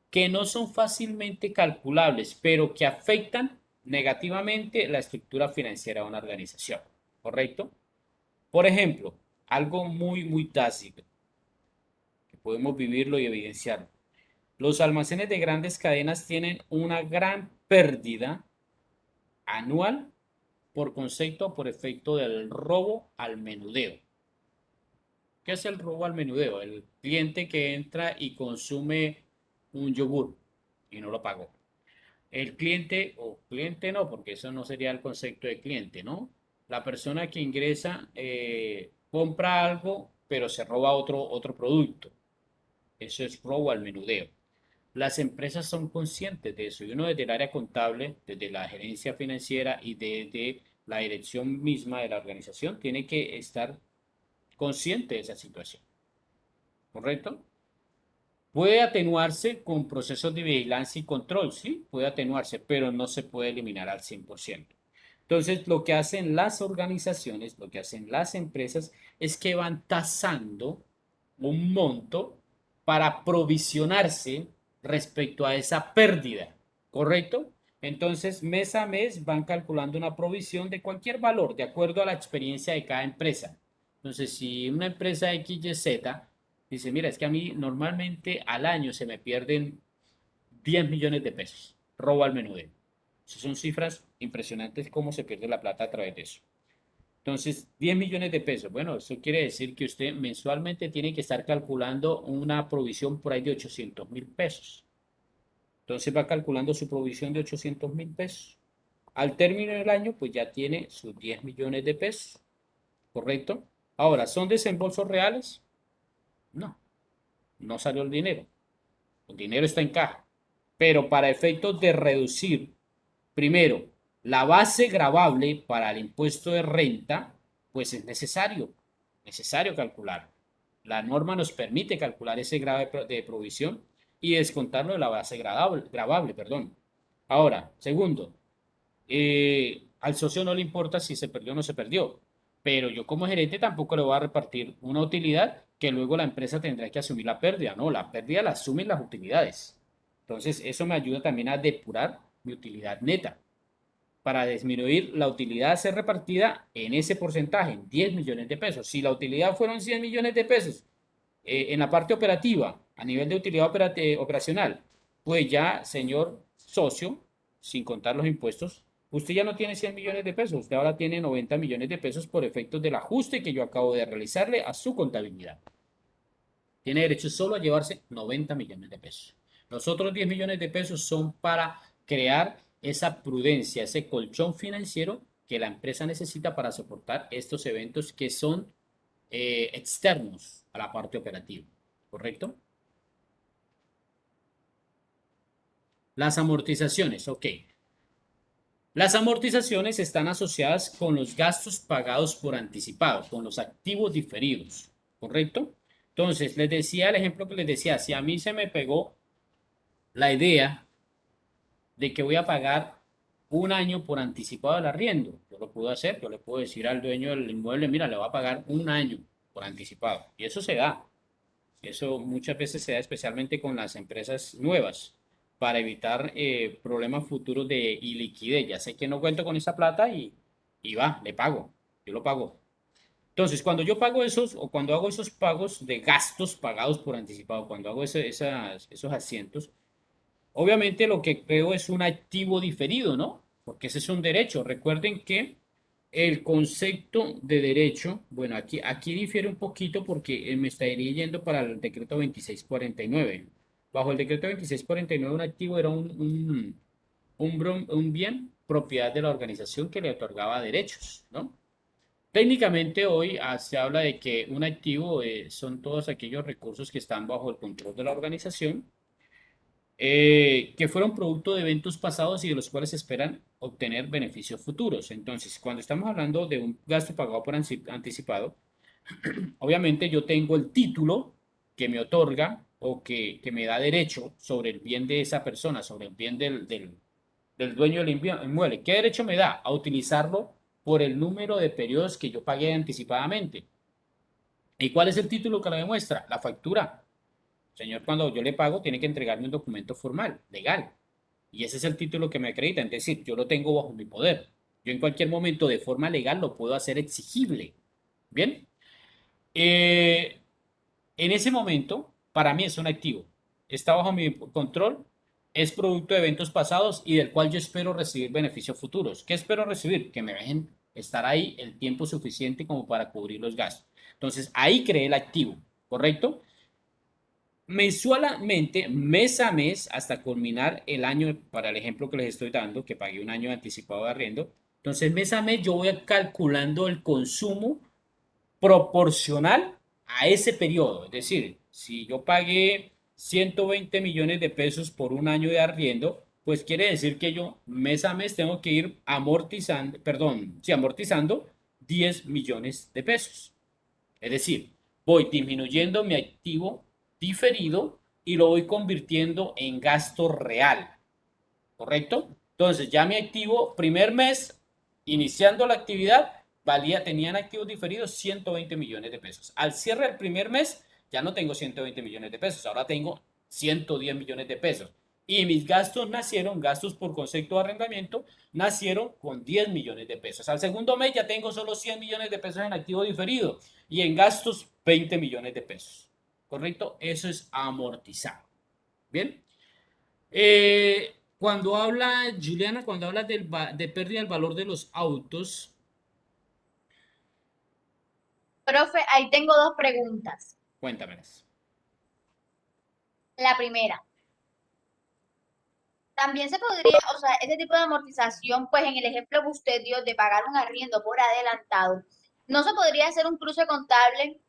que no son fácilmente calculables, pero que afectan negativamente la estructura financiera de una organización, ¿correcto? Por ejemplo, algo muy básico, que podemos vivirlo y evidenciarlo. Los almacenes de grandes cadenas tienen una gran pérdida anual por concepto o por efecto del robo al menudeo. ¿Qué es el robo al menudeo? El cliente que entra y consume un yogur y no lo pagó. El cliente, o cliente no, porque eso no sería el concepto de cliente, ¿no? La persona que ingresa, compra algo, pero se roba otro producto. Eso es robo al menudeo. Las empresas son conscientes de eso y uno desde el área contable, desde la gerencia financiera y desde la dirección misma de la organización tiene que estar consciente de esa situación. ¿Correcto? Puede atenuarse con procesos de vigilancia y control, sí, puede atenuarse, pero no se puede eliminar al 100%. Entonces, lo que hacen las organizaciones, lo que hacen las empresas, es que van tasando un monto para provisionarse respecto a esa pérdida, ¿correcto? Entonces, mes a mes van calculando una provisión de cualquier valor, de acuerdo a la experiencia de cada empresa. Entonces, si una empresa XYZ dice, mira, es que a mí normalmente al año se me pierden 10 millones de pesos, robo al menudeo. Esas son cifras impresionantes cómo se pierde la plata a través de eso. Entonces, 10 millones de pesos. Bueno, eso quiere decir que usted mensualmente tiene que estar calculando una provisión por ahí de 800.000 pesos. Entonces va calculando su provisión de 800.000 pesos. Al término del año, pues ya tiene sus 10 millones de pesos. ¿Correcto? Ahora, ¿son desembolsos reales? No, no salió el dinero. El dinero está en caja. Pero para efectos de reducir, primero, la base gravable para el impuesto de renta, pues es necesario calcular. La norma nos permite calcular ese grave de provisión y descontarlo de la base gravable, perdón. Ahora, segundo, al socio no le importa si se perdió o no se perdió, pero yo como gerente tampoco le voy a repartir una utilidad que luego la empresa tendrá que asumir la pérdida, no, la pérdida la asumen las utilidades. Entonces, eso me ayuda también a depurar mi utilidad neta para disminuir la utilidad a ser repartida en ese porcentaje, en 10 millones de pesos. Si la utilidad fueron 100 millones de pesos en la parte operativa, a nivel de utilidad operacional, pues ya, señor socio, sin contar los impuestos, usted ya no tiene 100 millones de pesos, usted ahora tiene 90 millones de pesos por efectos del ajuste que yo acabo de realizarle a su contabilidad. Tiene derecho solo a llevarse 90 millones de pesos. Los otros 10 millones de pesos son para crear esa prudencia, ese colchón financiero que la empresa necesita para soportar estos eventos que son externos a la parte operativa, ¿correcto? Las amortizaciones, ok. Las amortizaciones están asociadas con los gastos pagados por anticipado, con los activos diferidos, ¿correcto? Entonces, les decía el ejemplo que les decía, si a mí se me pegó la idea de que voy a pagar un año por anticipado el arriendo. Yo lo puedo hacer, yo le puedo decir al dueño del inmueble, mira, le voy a pagar un año por anticipado. Y eso se da. Eso muchas veces se da especialmente con las empresas nuevas para evitar problemas futuros de iliquidez. Ya sé que no cuento con esa plata y va, le pago, yo lo pago. Entonces, cuando yo pago esos o cuando hago esos pagos de gastos pagados por anticipado, cuando hago esos asientos, obviamente lo que creo es un activo diferido, ¿no? Porque ese es un derecho. Recuerden que el concepto de derecho, bueno, aquí difiere un poquito porque me estaría yendo para el decreto 2649. Bajo el decreto 2649, un activo era un bien propiedad de la organización que le otorgaba derechos, ¿no? Técnicamente hoy se habla de que un activo son todos aquellos recursos que están bajo el control de la organización, que fueron producto de eventos pasados y de los cuales se esperan obtener beneficios futuros. Entonces, cuando estamos hablando de un gasto pagado por anticipado, obviamente yo tengo el título que me otorga o que me da derecho sobre el bien de esa persona, sobre el bien del dueño del inmueble. ¿Qué derecho me da? A utilizarlo por el número de periodos que yo pagué anticipadamente. ¿Y cuál es el título que lo demuestra? La factura. Señor, cuando yo le pago, tiene que entregarme un documento formal, legal. Y ese es el título que me acredita. Es decir, yo lo tengo bajo mi poder. Yo en cualquier momento, de forma legal, lo puedo hacer exigible. Bien. Eh, en ese momento, para mí es un activo. Está bajo mi control, es producto de eventos pasados y del cual yo espero recibir beneficios futuros. ¿Qué espero recibir? Que me dejen estar ahí el tiempo suficiente como para cubrir los gastos. Entonces, ahí creé el activo, ¿correcto? Mensualmente, mes a mes, hasta culminar el año, para el ejemplo que les estoy dando, que pagué un año anticipado de arriendo. Entonces, mes a mes, yo voy calculando el consumo proporcional a ese periodo. Es decir, si yo pagué 120 millones de pesos por un año de arriendo, pues quiere decir que yo mes a mes tengo que ir amortizando, perdón, sí, amortizando 10 millones de pesos. Es decir, voy disminuyendo mi activo diferido y lo voy convirtiendo en gasto real. ¿Correcto? Entonces, ya mi activo, primer mes, iniciando la actividad, tenían activos diferidos 120 millones de pesos. Al cierre del primer mes, ya no tengo 120 millones de pesos, ahora tengo 110 millones de pesos. Y mis gastos nacieron, gastos por concepto de arrendamiento, nacieron con 10 millones de pesos. Al segundo mes ya tengo solo 100 millones de pesos en activo diferido y en gastos 20 millones de pesos. ¿Correcto? Eso es amortizado. Bien. Cuando habla, Juliana, cuando habla de pérdida del valor de los autos, Profe, ahí tengo dos preguntas. cuéntamelas. La primera, también se podría, o sea, ese tipo de amortización, pues en el ejemplo que usted dio de pagar un arriendo por adelantado, no se podría hacer un cruce contable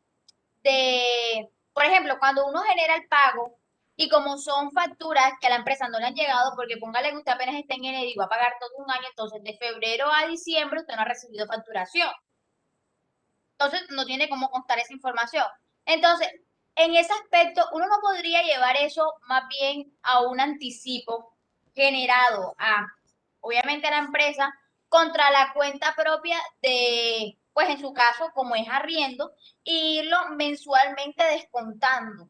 de, por ejemplo, cuando uno genera el pago y como son facturas que a la empresa no le han llegado, porque póngale que usted apenas está en enero y va a pagar todo un año, entonces de febrero a diciembre usted no ha recibido facturación. Entonces no tiene cómo constar esa información. Entonces, en ese aspecto, uno no podría llevar eso más bien a un anticipo generado a, obviamente, a la empresa contra la cuenta propia de, pues en su caso, como es arriendo, e irlo mensualmente descontando,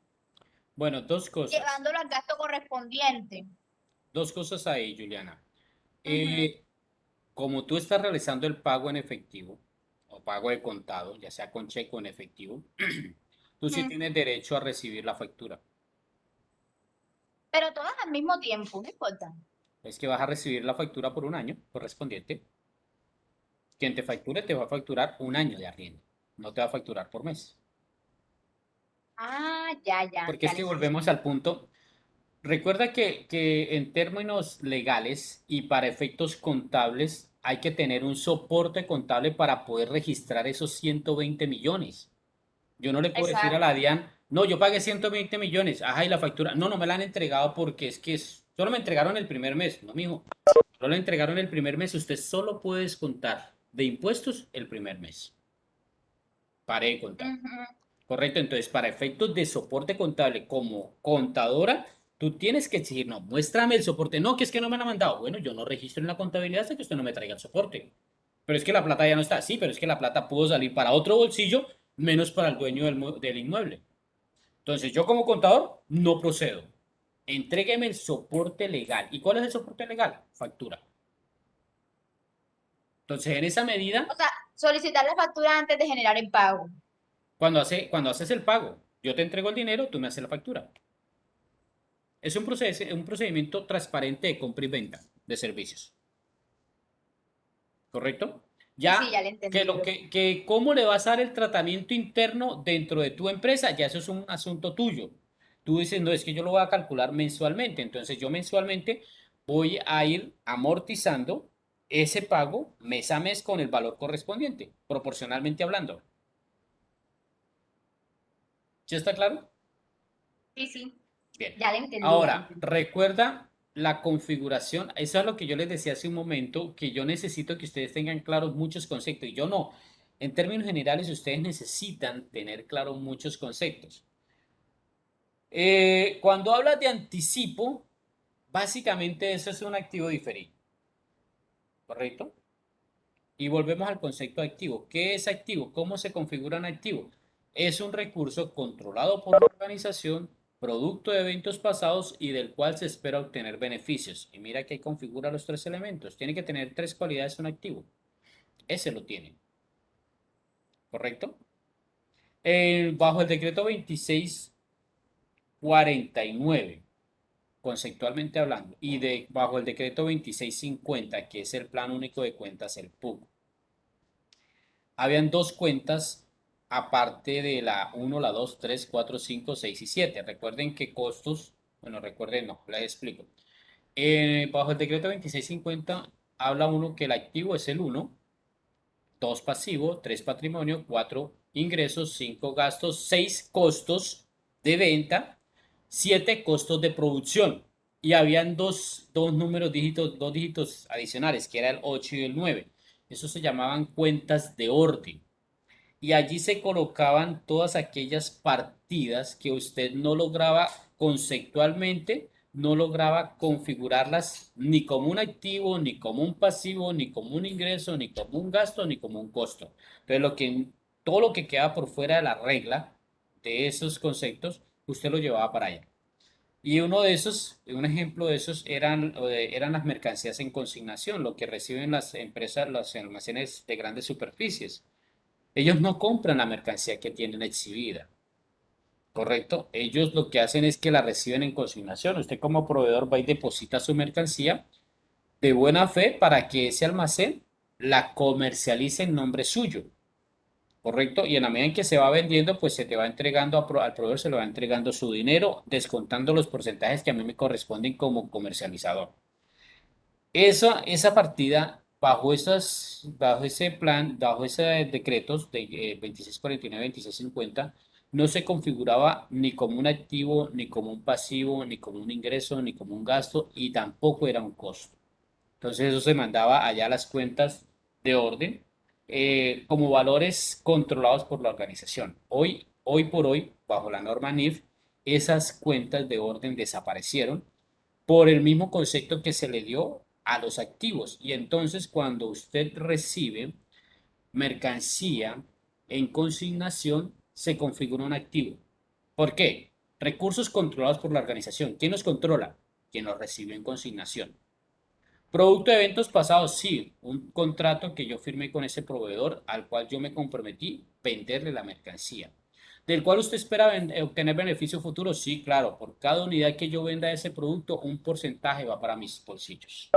Bueno, llevándolo al gasto correspondiente. dos cosas ahí, Juliana. Ujú, Como tú estás realizando el pago en efectivo o pago de contado, ya sea con cheque o en efectivo, tú sí ujú. tienes derecho a recibir la factura. Pero todas al mismo tiempo, no importa. Es que vas a recibir la factura por un año correspondiente. Quien te facture te va a facturar un año de arriendo, no te va a facturar por mes. Ah, ya, ya, Porque ya es que les volvemos al punto. Recuerda que en términos legales y para efectos contables hay que tener un soporte contable para poder registrar esos 120 millones. Yo no le puedo decir a la exacto. DIAN, no, yo pagué 120 millones, ajá, y la factura, no, no me la han entregado porque solo me entregaron el primer mes, no, mijo, solo le entregaron el primer mes, usted solo puede descontar de impuestos el primer mes. Pare de contar. Ujú. Correcto, entonces para efectos de soporte contable como contadora, Tú tienes que exigir, no, muéstrame el soporte. No, que es que no me lo han mandado. Bueno, yo no registro en la contabilidad hasta que usted no me traiga el soporte. Pero es que la plata ya no está. Sí, pero es que la plata pudo salir para otro bolsillo, menos para el dueño del inmueble. Entonces, yo como contador no procedo. Entrégueme el soporte legal. ¿Y cuál es el soporte legal? Factura. Entonces, en esa medida, O sea, solicitar la factura antes de generar el pago. cuando haces el pago, yo te entrego el dinero, tú me haces la factura. Es un procedimiento transparente de compra y venta de servicios. ¿Correcto? Sí, sí, ya Ya le que entendí, lo profe. que cómo le vas a dar el tratamiento interno dentro de tu empresa, ya eso es un asunto tuyo. Tú dices, no, es que yo lo voy a calcular mensualmente. Entonces yo mensualmente voy a ir amortizando ese pago mes a mes con el valor correspondiente, proporcionalmente hablando. ¿Sí está claro? Sí, sí, Bien. ya le entendí, ya le Ahora, entendí. recuerda la configuración. Eso es lo que yo les decía hace un momento, que yo necesito que ustedes tengan claros muchos conceptos y yo no. En términos generales, ustedes necesitan tener claros muchos conceptos. Cuando hablas de anticipo, básicamente eso es un activo diferido, ¿correcto? Y volvemos al concepto de activo. ¿Qué es activo? ¿Cómo se configura un activo? Es un recurso controlado por la organización, producto de eventos pasados y del cual se espera obtener beneficios. Y mira que configura los tres elementos. Tiene que tener tres cualidades un activo. Ese lo tiene, ¿correcto? Bajo el decreto 2649, conceptualmente hablando, y bajo el decreto 2650, que es el Plan Único de Cuentas, el PUC. Habían dos cuentas aparte de la 1, la 2, 3, 4, 5, 6 y 7. Recuerden que costos, bueno, recuerden, no, les explico. Bajo el decreto 2650 habla uno que el activo es el 1, 2 pasivo, 3 patrimonio, 4 ingresos, 5 gastos, 6 costos de venta, 7 costos de producción. Y habían dos números dígitos, dos dígitos adicionales, que era el 8 y el 9. Eso se llamaban cuentas de orden y allí se colocaban todas aquellas partidas que usted no lograba conceptualmente, no lograba configurarlas ni como un activo, ni como un pasivo, ni como un ingreso, ni como un gasto, ni como un costo. Entonces, todo lo que queda por fuera de la regla de esos conceptos, usted lo llevaba para allá. Y uno de esos, un ejemplo de esos eran las mercancías en consignación, lo que reciben las empresas, los almacenes de grandes superficies. Ellos no compran la mercancía que tienen exhibida, ¿correcto? Ellos lo que hacen es que la reciben en consignación. Usted como proveedor va y deposita su mercancía de buena fe para que ese almacén la comercialice en nombre suyo, ¿correcto? Y en la medida en que se va vendiendo, pues se te va entregando al proveedor, se le va entregando su dinero, descontando los porcentajes que a mí me corresponden como comercializador. Esa partida, bajo ese plan, bajo esos decretos de 2649, 2650, no se configuraba ni como un activo, ni como un pasivo, ni como un ingreso, ni como un gasto, y tampoco era un costo. Entonces eso se mandaba allá a las cuentas de orden como valores controlados por la organización. Hoy por hoy, bajo la norma NIF, esas cuentas de orden desaparecieron por el mismo concepto que se le dio a los activos. Y entonces cuando usted recibe mercancía en consignación, se configura un activo. ¿Por qué? Recursos controlados por la organización. ¿Quién los controla? Quien los recibe en consignación. Producto de eventos pasados, sí, un contrato que yo firmé con ese proveedor al cual yo me comprometí venderle la mercancía. ¿Del cual usted espera obtener beneficio futuro? Sí, claro, por cada unidad que yo venda ese producto, un porcentaje va para mis bolsillos.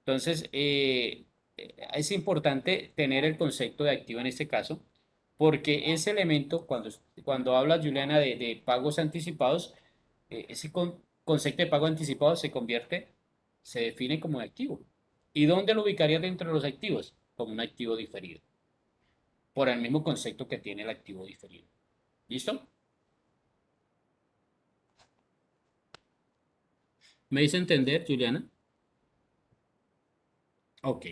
Entonces, es importante tener el concepto de activo en este caso, porque ese elemento, cuando habla Juliana de pagos anticipados, ese concepto de pago anticipado se define como activo. ¿Y dónde lo ubicaría dentro de los activos? Como un activo diferido, por el mismo concepto que tiene el activo diferido. ¿Listo? ¿Me hice entender, Juliana? Ok,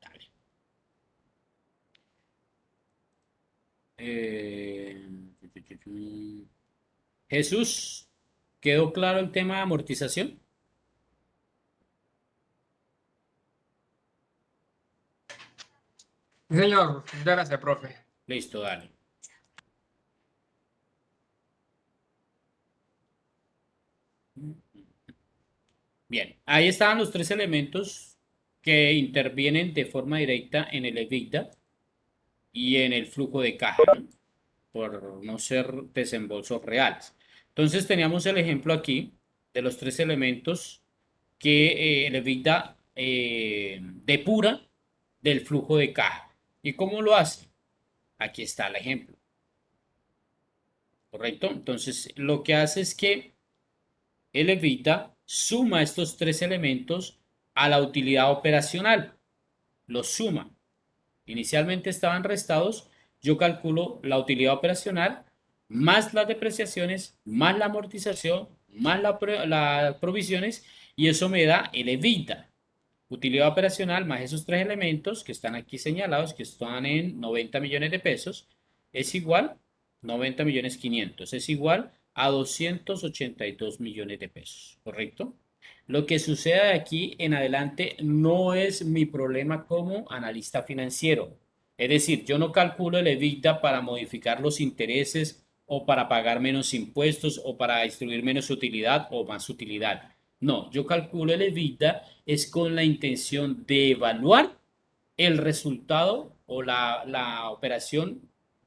dale. Eh, Jesús. ¿Quedó claro el tema de amortización? Sí, señor, muchas gracias, profe. Listo, dale. Bien, ahí estaban los tres elementos que intervienen de forma directa en el EBITDA y en el flujo de caja, ¿no? Por no ser desembolsos reales. Entonces teníamos el ejemplo aquí de los tres elementos que el EBITDA depura del flujo de caja. ¿Y cómo lo hace? Aquí está el ejemplo, ¿correcto? Entonces lo que hace es que el EBITDA suma estos tres elementos a la utilidad operacional, los suma. Inicialmente estaban restados, yo calculo la utilidad operacional más las depreciaciones, más la amortización, más las provisiones y eso me da el EBITDA. Utilidad operacional más esos tres elementos que están aquí señalados, que están en 90 millones de pesos, es igual 90 millones 500, es igual a 282 millones de pesos, ¿correcto? Lo que sucede de aquí en adelante no es mi problema como analista financiero. Es decir, yo no calculo el EBITDA para modificar los intereses o para pagar menos impuestos o para distribuir menos utilidad o más utilidad. No, yo calculo el EBITDA es con la intención de evaluar el resultado o la operación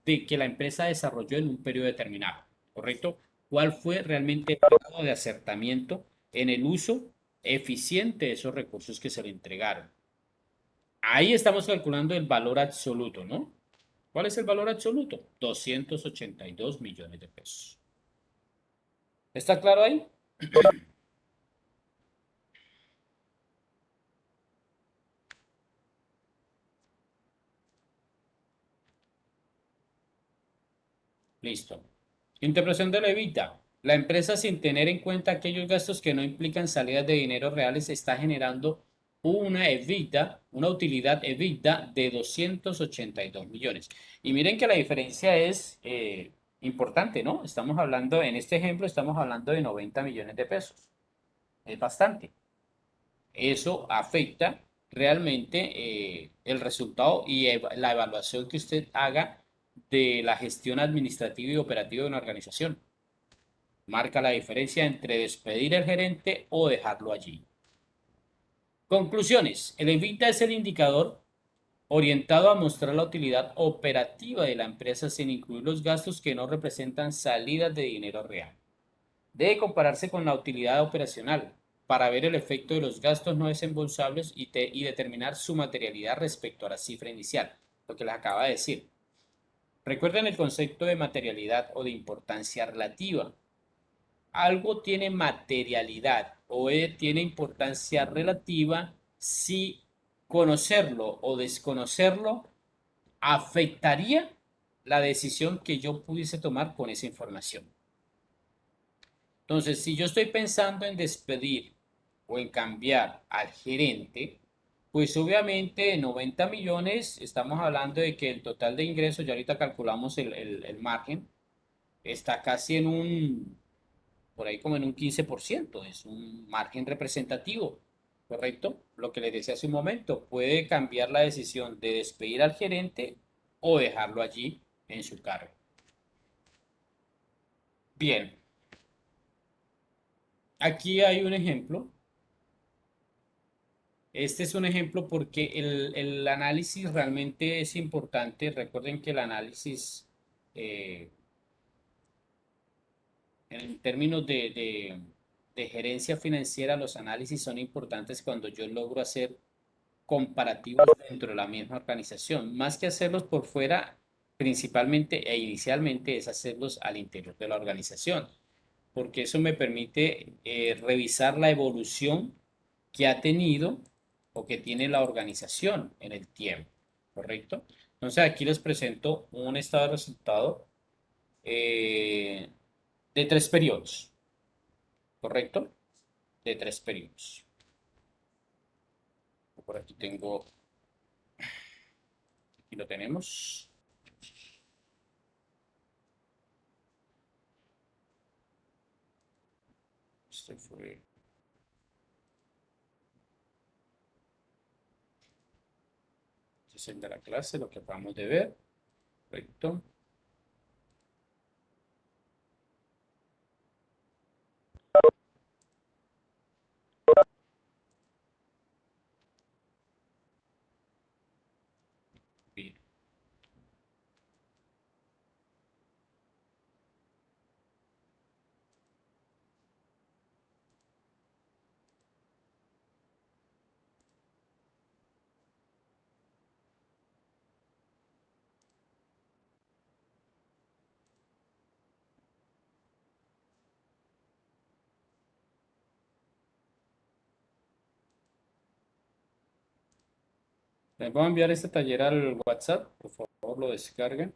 de que la empresa desarrolló en un periodo determinado, ¿correcto? ¿Cuál fue realmente el grado de acertamiento en el uso eficiente de esos recursos que se le entregaron? Ahí estamos calculando el valor absoluto, ¿no? ¿Cuál es el valor absoluto? 282 millones de pesos. ¿Está claro ahí? Listo. Interpretación de la evita. La empresa, sin tener en cuenta aquellos gastos que no implican salidas de dinero reales, está generando una EBITDA, una utilidad EBITDA de 282 millones. Y miren que la diferencia es importante, ¿no? Estamos hablando, en este ejemplo, estamos hablando de 90 millones de pesos. Es bastante. Eso afecta realmente el resultado y la evaluación que usted haga de la gestión administrativa y operativa de una organización. Marca la diferencia entre despedir al gerente o dejarlo allí. Conclusiones. El EBITDA es el indicador orientado a mostrar la utilidad operativa de la empresa sin incluir los gastos que no representan salidas de dinero real. Debe compararse con la utilidad operacional para ver el efecto de los gastos no desembolsables y determinar su materialidad respecto a la cifra inicial, lo que les acaba de decir. Recuerden el concepto de materialidad o de importancia relativa. Algo tiene materialidad o tiene importancia relativa si conocerlo o desconocerlo afectaría la decisión que yo pudiese tomar con esa información. Entonces, si yo estoy pensando en despedir o en cambiar al gerente, pues obviamente 90 millones, estamos hablando de que el total de ingresos, ya ahorita calculamos el margen, está casi en por ahí como en un 15%, es un margen representativo, ¿correcto? Lo que les decía hace un momento, puede cambiar la decisión de despedir al gerente o dejarlo allí en su cargo. Bien, aquí hay un ejemplo. Este es un ejemplo porque el análisis realmente es importante. Recuerden que el análisis, eh, en términos de gerencia financiera, los análisis son importantes cuando yo logro hacer comparativos dentro de la misma organización. Más que hacerlos por fuera, principalmente e inicialmente es hacerlos al interior de la organización, porque eso me permite revisar la evolución que ha tenido o que tiene la organización en el tiempo, ¿correcto? Entonces aquí les presento un estado de resultado eh, de 3 periodos, ¿correcto? De 3 periodos. Por aquí tengo, aquí lo tenemos. Este fue. Este es el de la clase, lo que acabamos de ver. Perfecto. Bien. Les voy a enviar este taller al WhatsApp, por favor lo descarguen.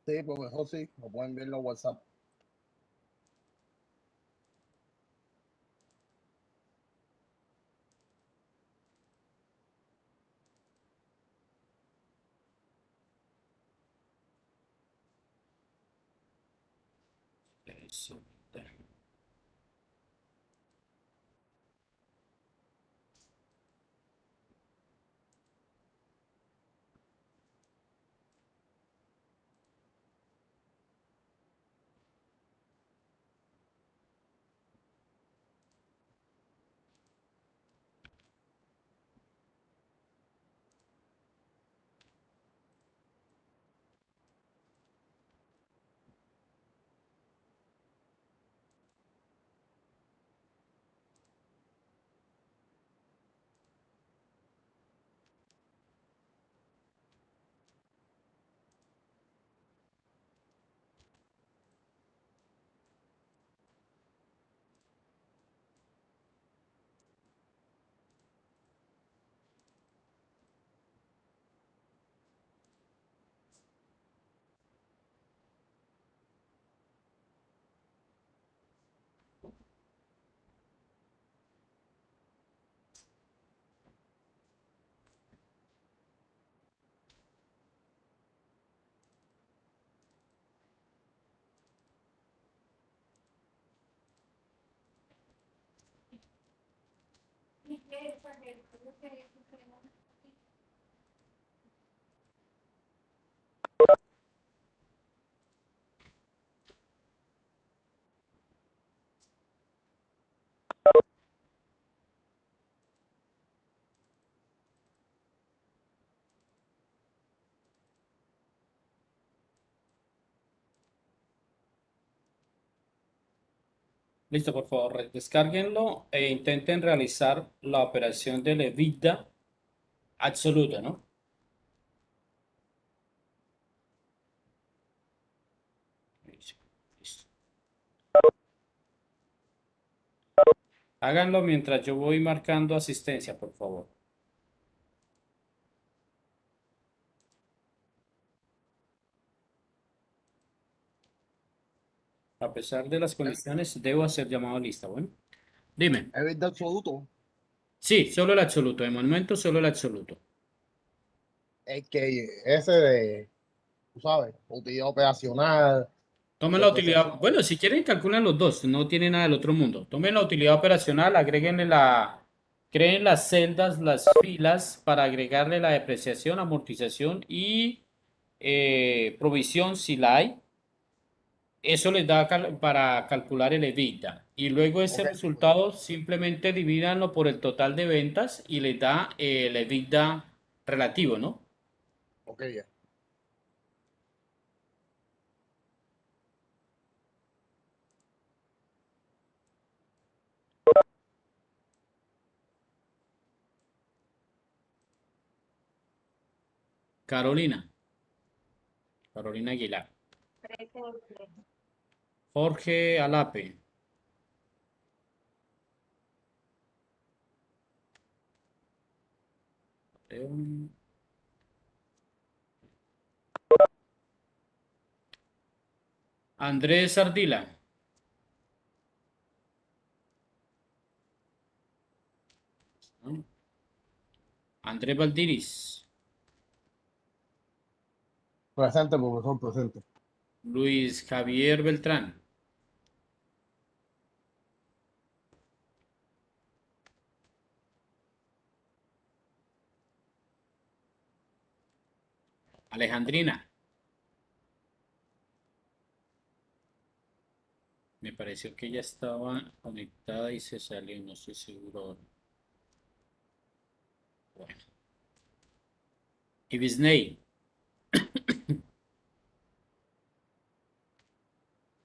Sí, profesor, sí, lo pueden ver en los WhatsApp. Eso. Listo, por favor, descárguenlo e intenten realizar la operación de EBITDA absoluta, ¿no? Listo. Háganlo mientras yo voy marcando asistencia, por favor. A pesar de las condiciones, debo hacer llamado a lista. Bueno, dime. Es verdad absoluto. Sí, solo el absoluto. De momento, solo el absoluto. Es que ese de, tú sabes, utilidad operacional, Tomen la utilidad. depreciación. Bueno, si quieren, calculen los dos. No tiene nada del otro mundo. Tomen la utilidad operacional, agréguenle creen las celdas, las filas para agregarle la depreciación, amortización y provisión si la hay. Eso les da para calcular el EBITDA. Y luego ese Ok, resultado simplemente divídanlo por el total de ventas y les da el EBITDA relativo, ¿no? ok, ya. Carolina. Carolina Aguilar. Jorge Alape. Andrés Ardila. Andrés Valdiris. Presente, profesor, presente. Luis Javier Beltrán. Alejandrina. Me pareció que ella estaba conectada y se salió, no estoy seguro. Bueno. Y Bisney.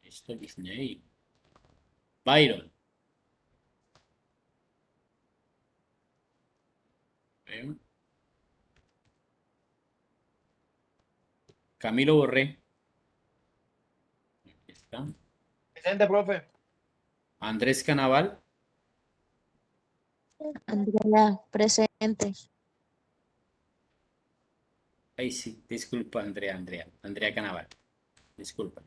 Esto Bisney. Byron. Veo. Camilo Borré. Aquí está. Presente, profe. Andrés Canaval. Andrea, presente. Ay, sí, disculpa, Andrea Canaval. Disculpa.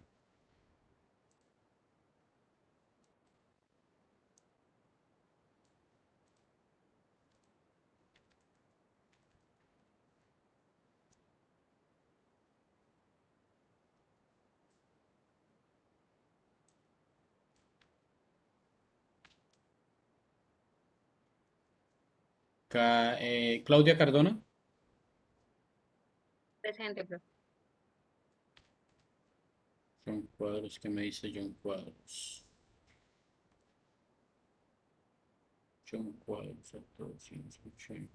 Claudia Cardona. Presente, profe. John Cuadros, ¿qué me dice John Cuadros? John Cuadros, actor, sí, no escuché.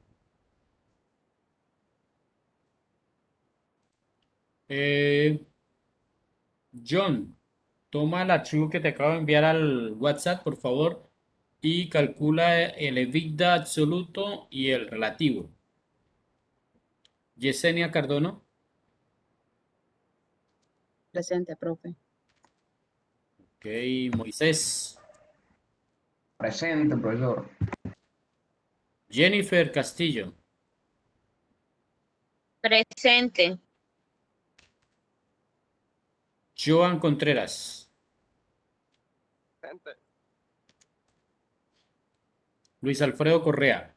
John, toma el archivo que te acabo de enviar al WhatsApp, por favor, y calcula el EBITDA absoluto y el relativo. Yesenia Cardona. Presente, profe. Ok, Moisés. Presente, profesor. Jennifer Castillo. Presente. Joan Contreras. Presente. Luis Alfredo Correa.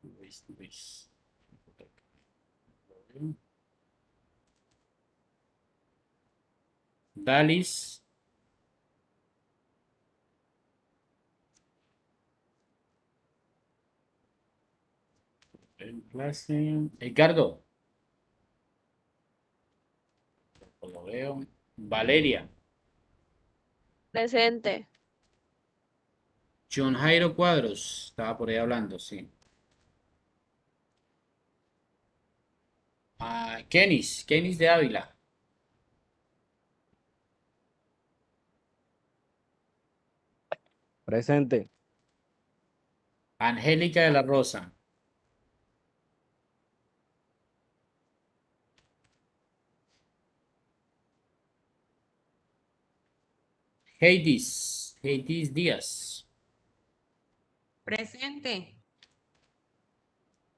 Luis. Dalis. En clase. Ricardo. Lo veo. Valeria. Presente. John Jairo Cuadros. Estaba por ahí hablando, sí. Kenis de Ávila. Presente. Angélica de la Rosa. Heidis Díaz. Presente.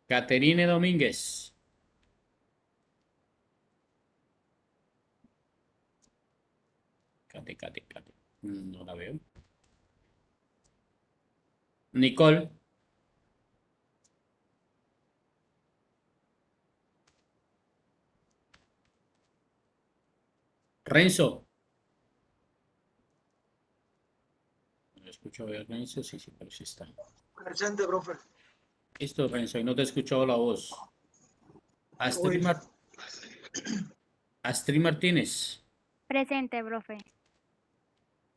Caterine Domínguez. Cate. No la veo. Nicole. Renzo. No escucho a Renzo, sí, pero sí está. Presente, profe. Listo, Renzo, y no te he escuchado la voz. Astrid Martínez. Presente, profe.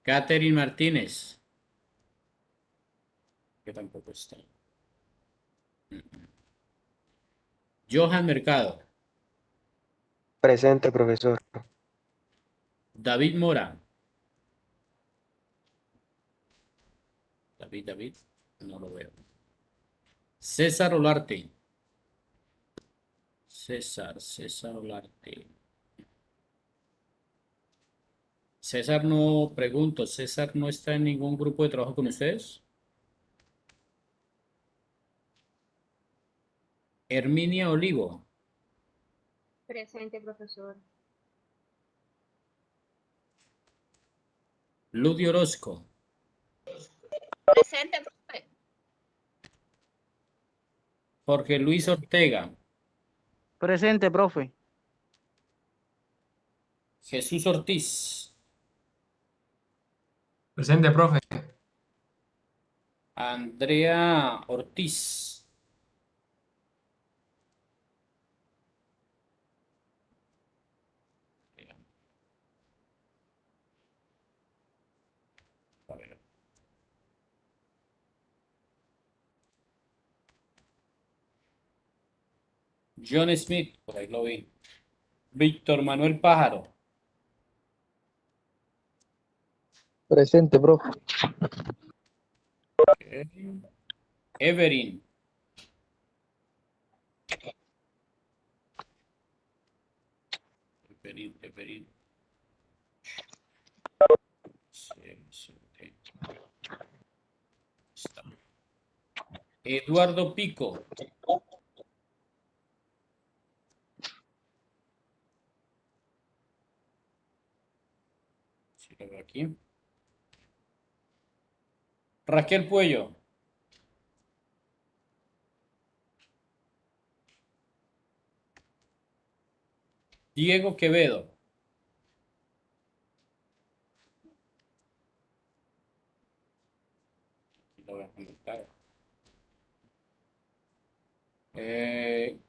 Catherine Martínez. Que tampoco está. Johan Mercado. Presente, profesor. David Mora. David. No lo veo. César Olarte. César Olarte. César no está en ningún grupo de trabajo con ustedes. Herminia Olivo. Presente, profesor. Ludio Orozco. Presente, profe. Jorge Luis Ortega. Presente, profe. Jesús Ortiz. Presente, profe. Andrea Ortiz. John Smith, por ahí lo vi. Víctor Manuel Pájaro. Presente, profe. Everin. Everin. Está. Eduardo Pico. Sí, lo veo aquí. Raquel Puello. Diego Quevedo. Lo voy a comentar.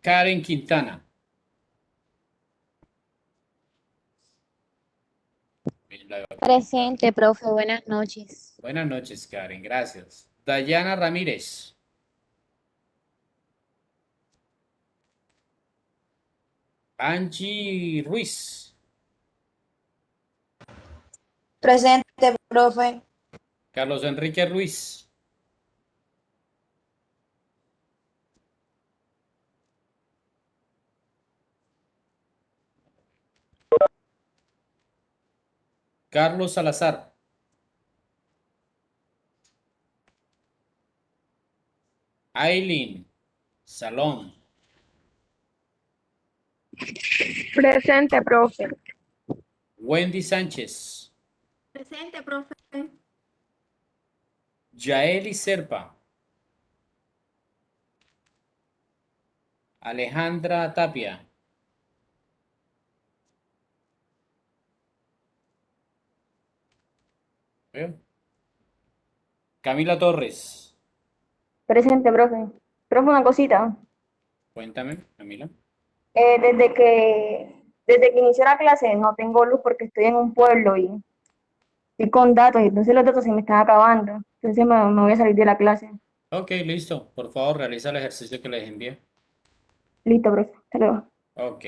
Karen Quintana. Presente, profe. Buenas noches. Buenas noches, Karen. Gracias. Dayana Ramírez. Angie Ruiz. Presente, profe. Carlos Enrique Ruiz. Carlos Salazar. Aileen Salón. Presente, profe. Wendy Sánchez. Presente, profe. Yaeli Serpa. Alejandra Tapia. ¿Veo? Camila Torres. Presente, profe. Profe, una cosita. Cuéntame, Camila. Desde que inició la clase no tengo luz porque estoy en un pueblo y estoy con datos y entonces los datos se me están acabando. Entonces me voy a salir de la clase. Ok, listo. Por favor, realiza el ejercicio que les envié. Listo, profe. Hasta luego. Ok.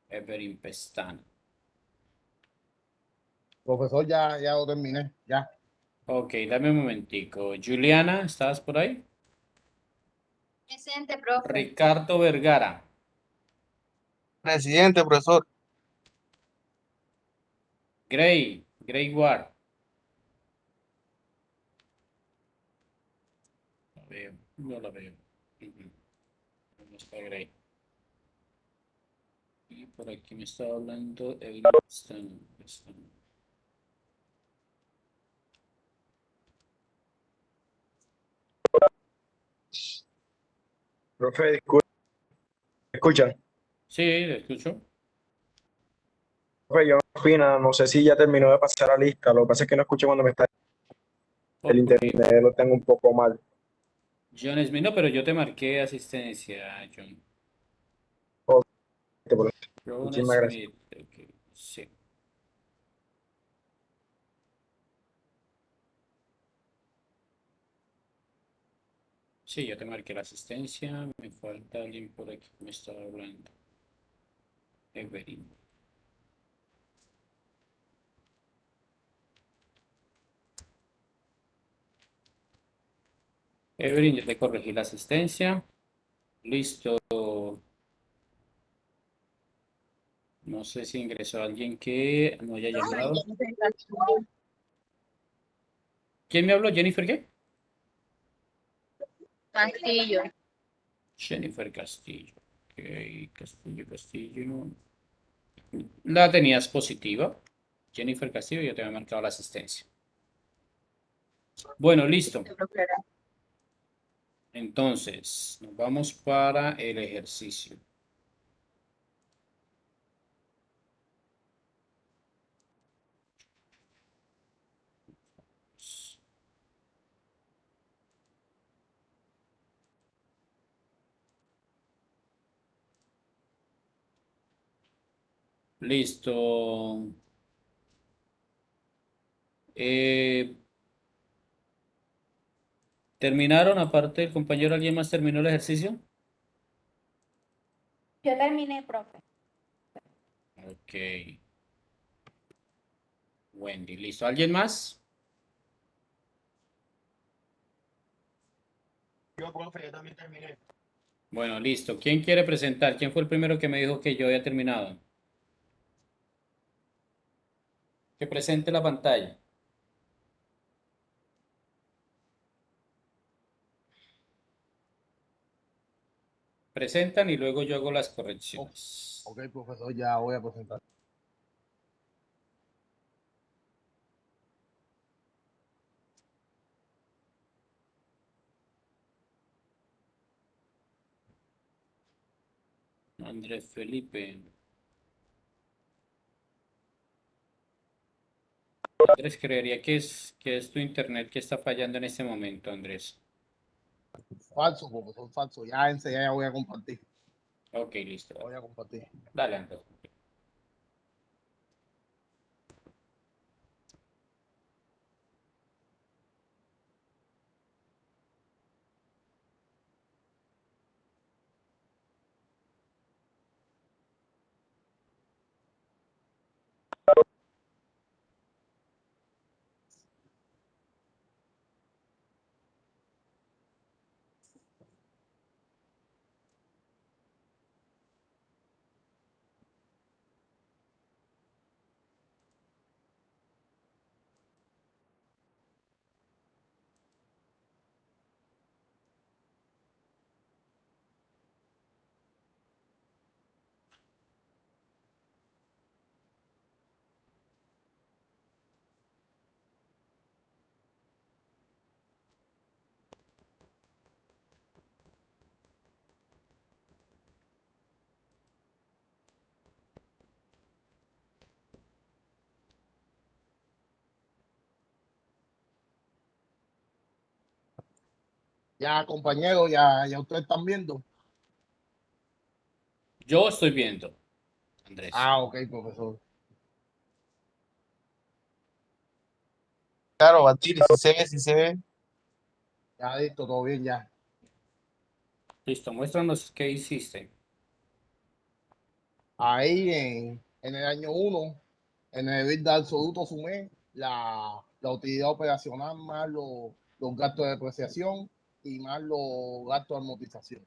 Everin Pestana. Profesor, ya lo terminé, ya. Ok, dame un momentico. Juliana, ¿estás por ahí? Presente, profe. Ricardo Vergara. Presidente, profesor. Gray Ward. La veo, no la veo. ¿Dónde está Gray? Y por aquí me está hablando el... Profe, disculpe, ¿me escuchan? Sí, le escucho. Profe, yo opina, no sé si ya terminó de pasar la lista, lo que pasa es que no escucho cuando me está el Ok. internet, lo tengo un poco mal. John Smith, no, pero yo te marqué asistencia, John. Ok, profe, John muchísimas gracias. Smith, ok, sí. Sí, yo te marqué la asistencia. Me falta alguien por aquí que me estaba hablando. Everin. Everin, yo te corregí la asistencia. Listo. No sé si ingresó alguien que no haya llamado. ¿Quién me habló? ¿Jennifer qué? Castillo. Jennifer Castillo. Ok, Castillo. La tenías positiva. Jennifer Castillo, yo te había marcado la asistencia. Bueno, listo. Entonces, nos vamos para el ejercicio. Listo. ¿Terminaron? Aparte del compañero, ¿alguien más terminó el ejercicio? Yo terminé, profe. Ok. Wendy, ¿listo? ¿Alguien más? Yo, profe, yo también terminé. Bueno, listo. ¿Quién quiere presentar? ¿Quién fue el primero que me dijo que yo había terminado? Que presente la pantalla. Presentan y luego yo hago las correcciones. Ok, profesor, ya voy a presentar. Andrés Felipe. Andrés, creería que es tu internet que está fallando en este momento, Andrés. Falso, profesor, falso. Ya enseguida ya voy a compartir. Ok, listo. Voy a compartir. Dale, Andrés. Ya, compañero, ya ustedes están viendo. Yo estoy viendo, Andrés. Ah, ok, profesor. Claro, Batiri, si se ve. Ya listo, todo bien ya. Listo, muéstranos qué hiciste. Ahí en el año 1, en el EBITDA absoluto sumé la utilidad operacional más los gastos de depreciación y más los gastos de amortización.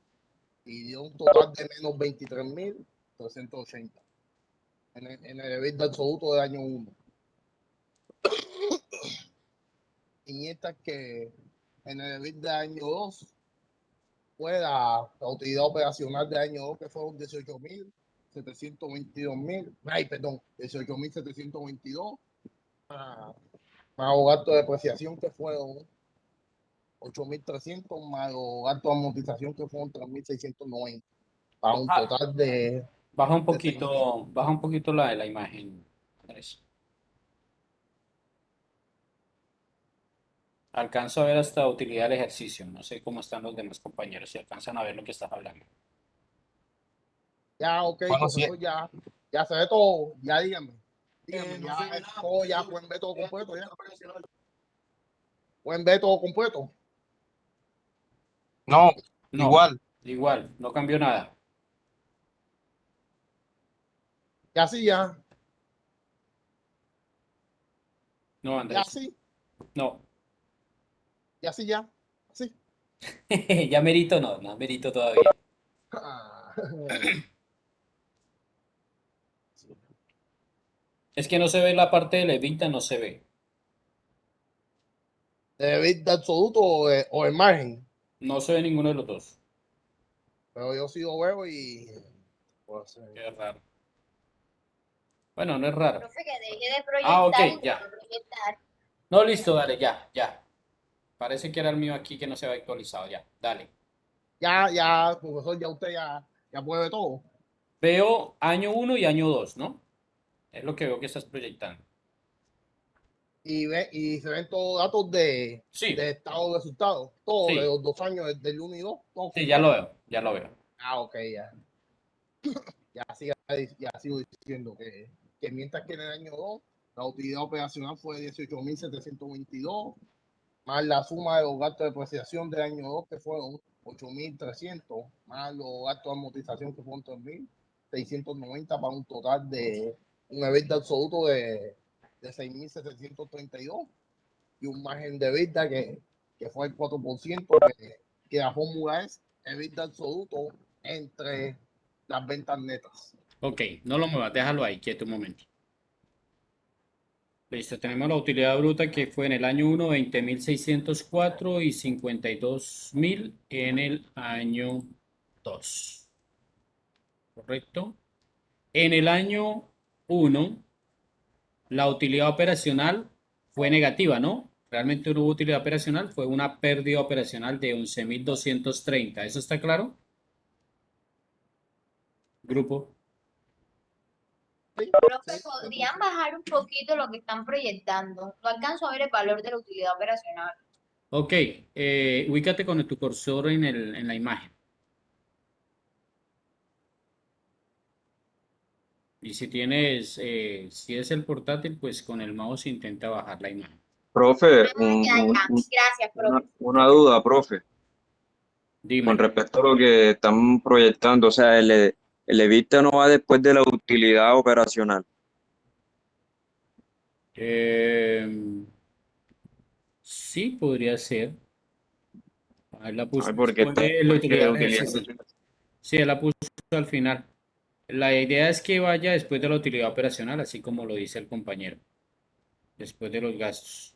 Y dio un total de menos 23.380 en el EBITDA absoluto del año 1. Y mientras que en el EBITDA del año 2 fue la utilidad operacional del año 2 que fueron 18.722 más los gastos de depreciación que fueron 8.300 más los gastos de amortización que fueron 3.690 para un total de Baja un poquito la imagen, Andrés. Alcanzo a ver hasta utilidad del ejercicio. No sé cómo están los demás compañeros, si alcanzan a ver lo que estás hablando. ya, ok, Bueno, sí. profesor, ya se ve todo, ya díganme, No ya se ve nada, todo, ya pueden ver todo completo, ya. Pueden ver todo completo. No, No, igual, no cambió nada. Ya sí, ya, No, ya Andrés. sí, No. ya sí, ya, sí. Ya merito no, no merito todavía. Es que no se ve la parte de la evita, no se ve. ¿De vida absoluto o el margen? No se ve ninguno de los dos. Pero yo sí lo veo y pues, Qué raro. Bueno, no es raro. Profe, que deje de Ah, ok, proyectar y ya. deje de proyectar. No, listo, dale, ya. Parece que era el mío aquí que no se había actualizado, ya. Dale. ya, profesor, ya usted ya puede ver todo. Veo año 1 y año 2, ¿no? Es lo que veo que estás proyectando. Y se ven todos datos de Sí, estado de resultados, todos de sí, los 2 años, del 1 y 2, todo sí, ya lo completo. veo, ya lo veo. Ah, ok, ya. Ya sigo diciendo que mientras que en el año 2 la utilidad operacional fue 18.722 más la suma de los gastos de depreciación del año 2, que fueron 8.300, más los gastos de amortización, que fueron 3.690, para un total de un EBITDA absoluto de 6.732 y un margen de EBITDA que fue el 4%, que la fórmula es EBITDA absoluto entre las ventas netas. Ok, no lo muevas, déjalo ahí, quieto un momento. Listo, tenemos la utilidad bruta que fue en el año 1, 20.604 y 52.000 en el año 2. ¿Correcto? En el año 1, la utilidad operacional fue negativa, ¿no? Realmente no hubo utilidad operacional, fue una pérdida operacional de 11.230. ¿Eso está claro? Grupo. Profe, ¿podrían bajar un poquito lo que están proyectando? No alcanzo a ver el valor de la utilidad operacional. Ok, ubícate con tu cursor en la imagen. Y si tienes, si es el portátil, pues con el mouse intenta bajar la imagen. Profe, Ya, gracias, profe. una duda, profe, Dime. con respecto a lo que están proyectando, o sea, el EBITDA no va después de la utilidad operacional. Sí, podría ser. Ahí la puso Porque después de la utilidad. utilidad Sí, él la puso al final. La idea es que vaya después de la utilidad operacional, así como lo dice el compañero. Después de los gastos.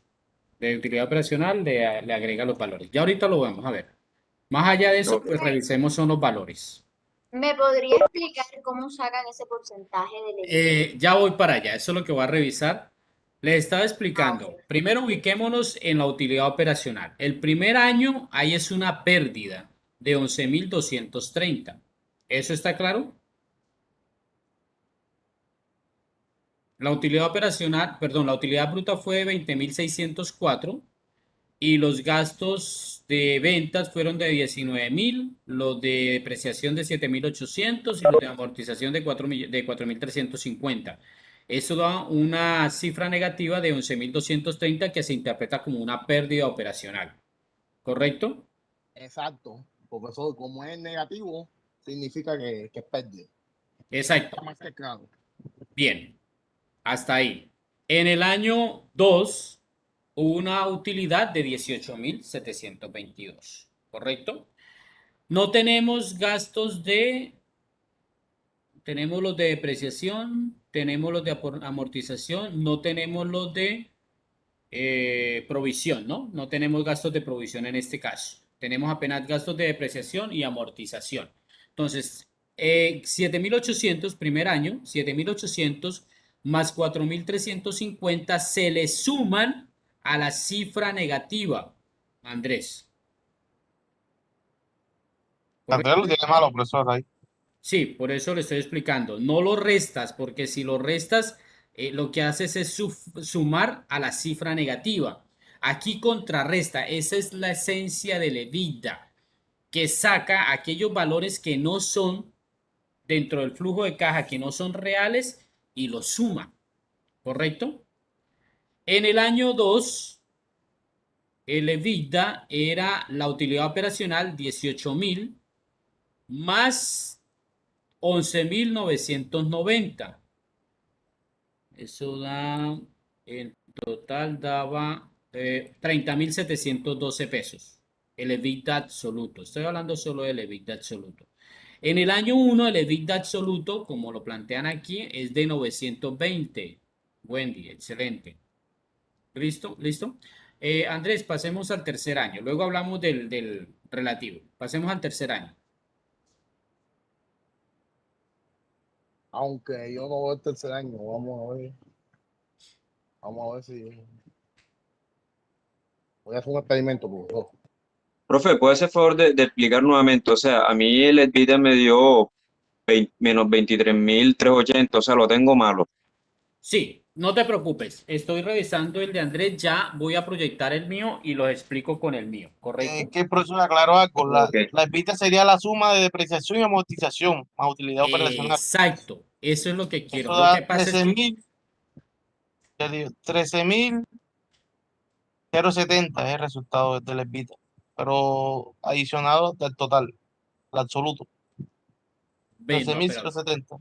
De utilidad operacional le agrega los valores. Ya ahorita lo vamos a ver. Más allá de eso, pues revisemos son los valores. ¿Me podría explicar cómo sacan ese porcentaje de Ya voy para allá, eso es lo que voy a revisar. Les estaba explicando. Primero ubiquémonos en la utilidad operacional. El primer año ahí es una pérdida de 11.230. ¿Eso está claro? La utilidad operacional, perdón, la utilidad bruta fue de 20.604 y los gastos de ventas fueron de 19.000, los de depreciación de 7.800 y los de amortización de 4.350. Eso da una cifra negativa de 11.230 que se interpreta como una pérdida operacional. ¿Correcto? Exacto, porque eso, como es negativo, significa que es pérdida. Exacto. Está más que claro. Bien, hasta ahí. En el año 2 hubo una utilidad de 18.722, ¿correcto? No tenemos gastos tenemos los de depreciación, tenemos los de amortización, no tenemos los de provisión, ¿no? No tenemos gastos de provisión en este caso. Tenemos apenas gastos de depreciación y amortización. Entonces, 7.800 primer año, 7.800 más 4.350 se le suman a la cifra negativa, Andrés. Andrés lo tiene malo, profesor, ahí. Sí, por eso le estoy explicando. No lo restas, porque si lo restas, lo que haces es sumar a la cifra negativa. Aquí contrarresta. Esa es la esencia del EBITDA, que saca aquellos valores que no son dentro del flujo de caja, que no son reales, y los suma. ¿Correcto? En el año 2, el EBITDA era la utilidad operacional 18.000 más 11.990. Eso da, en total daba 30.712 pesos. El EBITDA absoluto. Estoy hablando solo del EBITDA absoluto. En el año 1, el EBITDA absoluto, como lo plantean aquí, es de 920. Wendy, excelente. ¿Listo? ¿Listo? Andrés, pasemos al tercer año. Luego hablamos del relativo. Pasemos al tercer año. Aunque yo no veo el tercer año, vamos a ver. Vamos a ver si voy a hacer un experimento, profesor. Profe, ¿puede hacer favor de explicar nuevamente? O sea, a mí el EBITDA me dio menos 23.380, o sea, lo tengo malo. Sí, no te preocupes. Estoy revisando el de Andrés. Ya voy a proyectar el mío y lo explico con el mío, ¿correcto? Que el profesor aclaró algo. La Ok. EBITDA sería la suma de depreciación y amortización más utilidad operacional. Exacto. Eso es lo que quiero. Eso Lo da que pasa es que 13.000. 13.000. 0,70 es el resultado del EBITDA, pero adicionado del total, el absoluto. Ve, no, pero 13.070.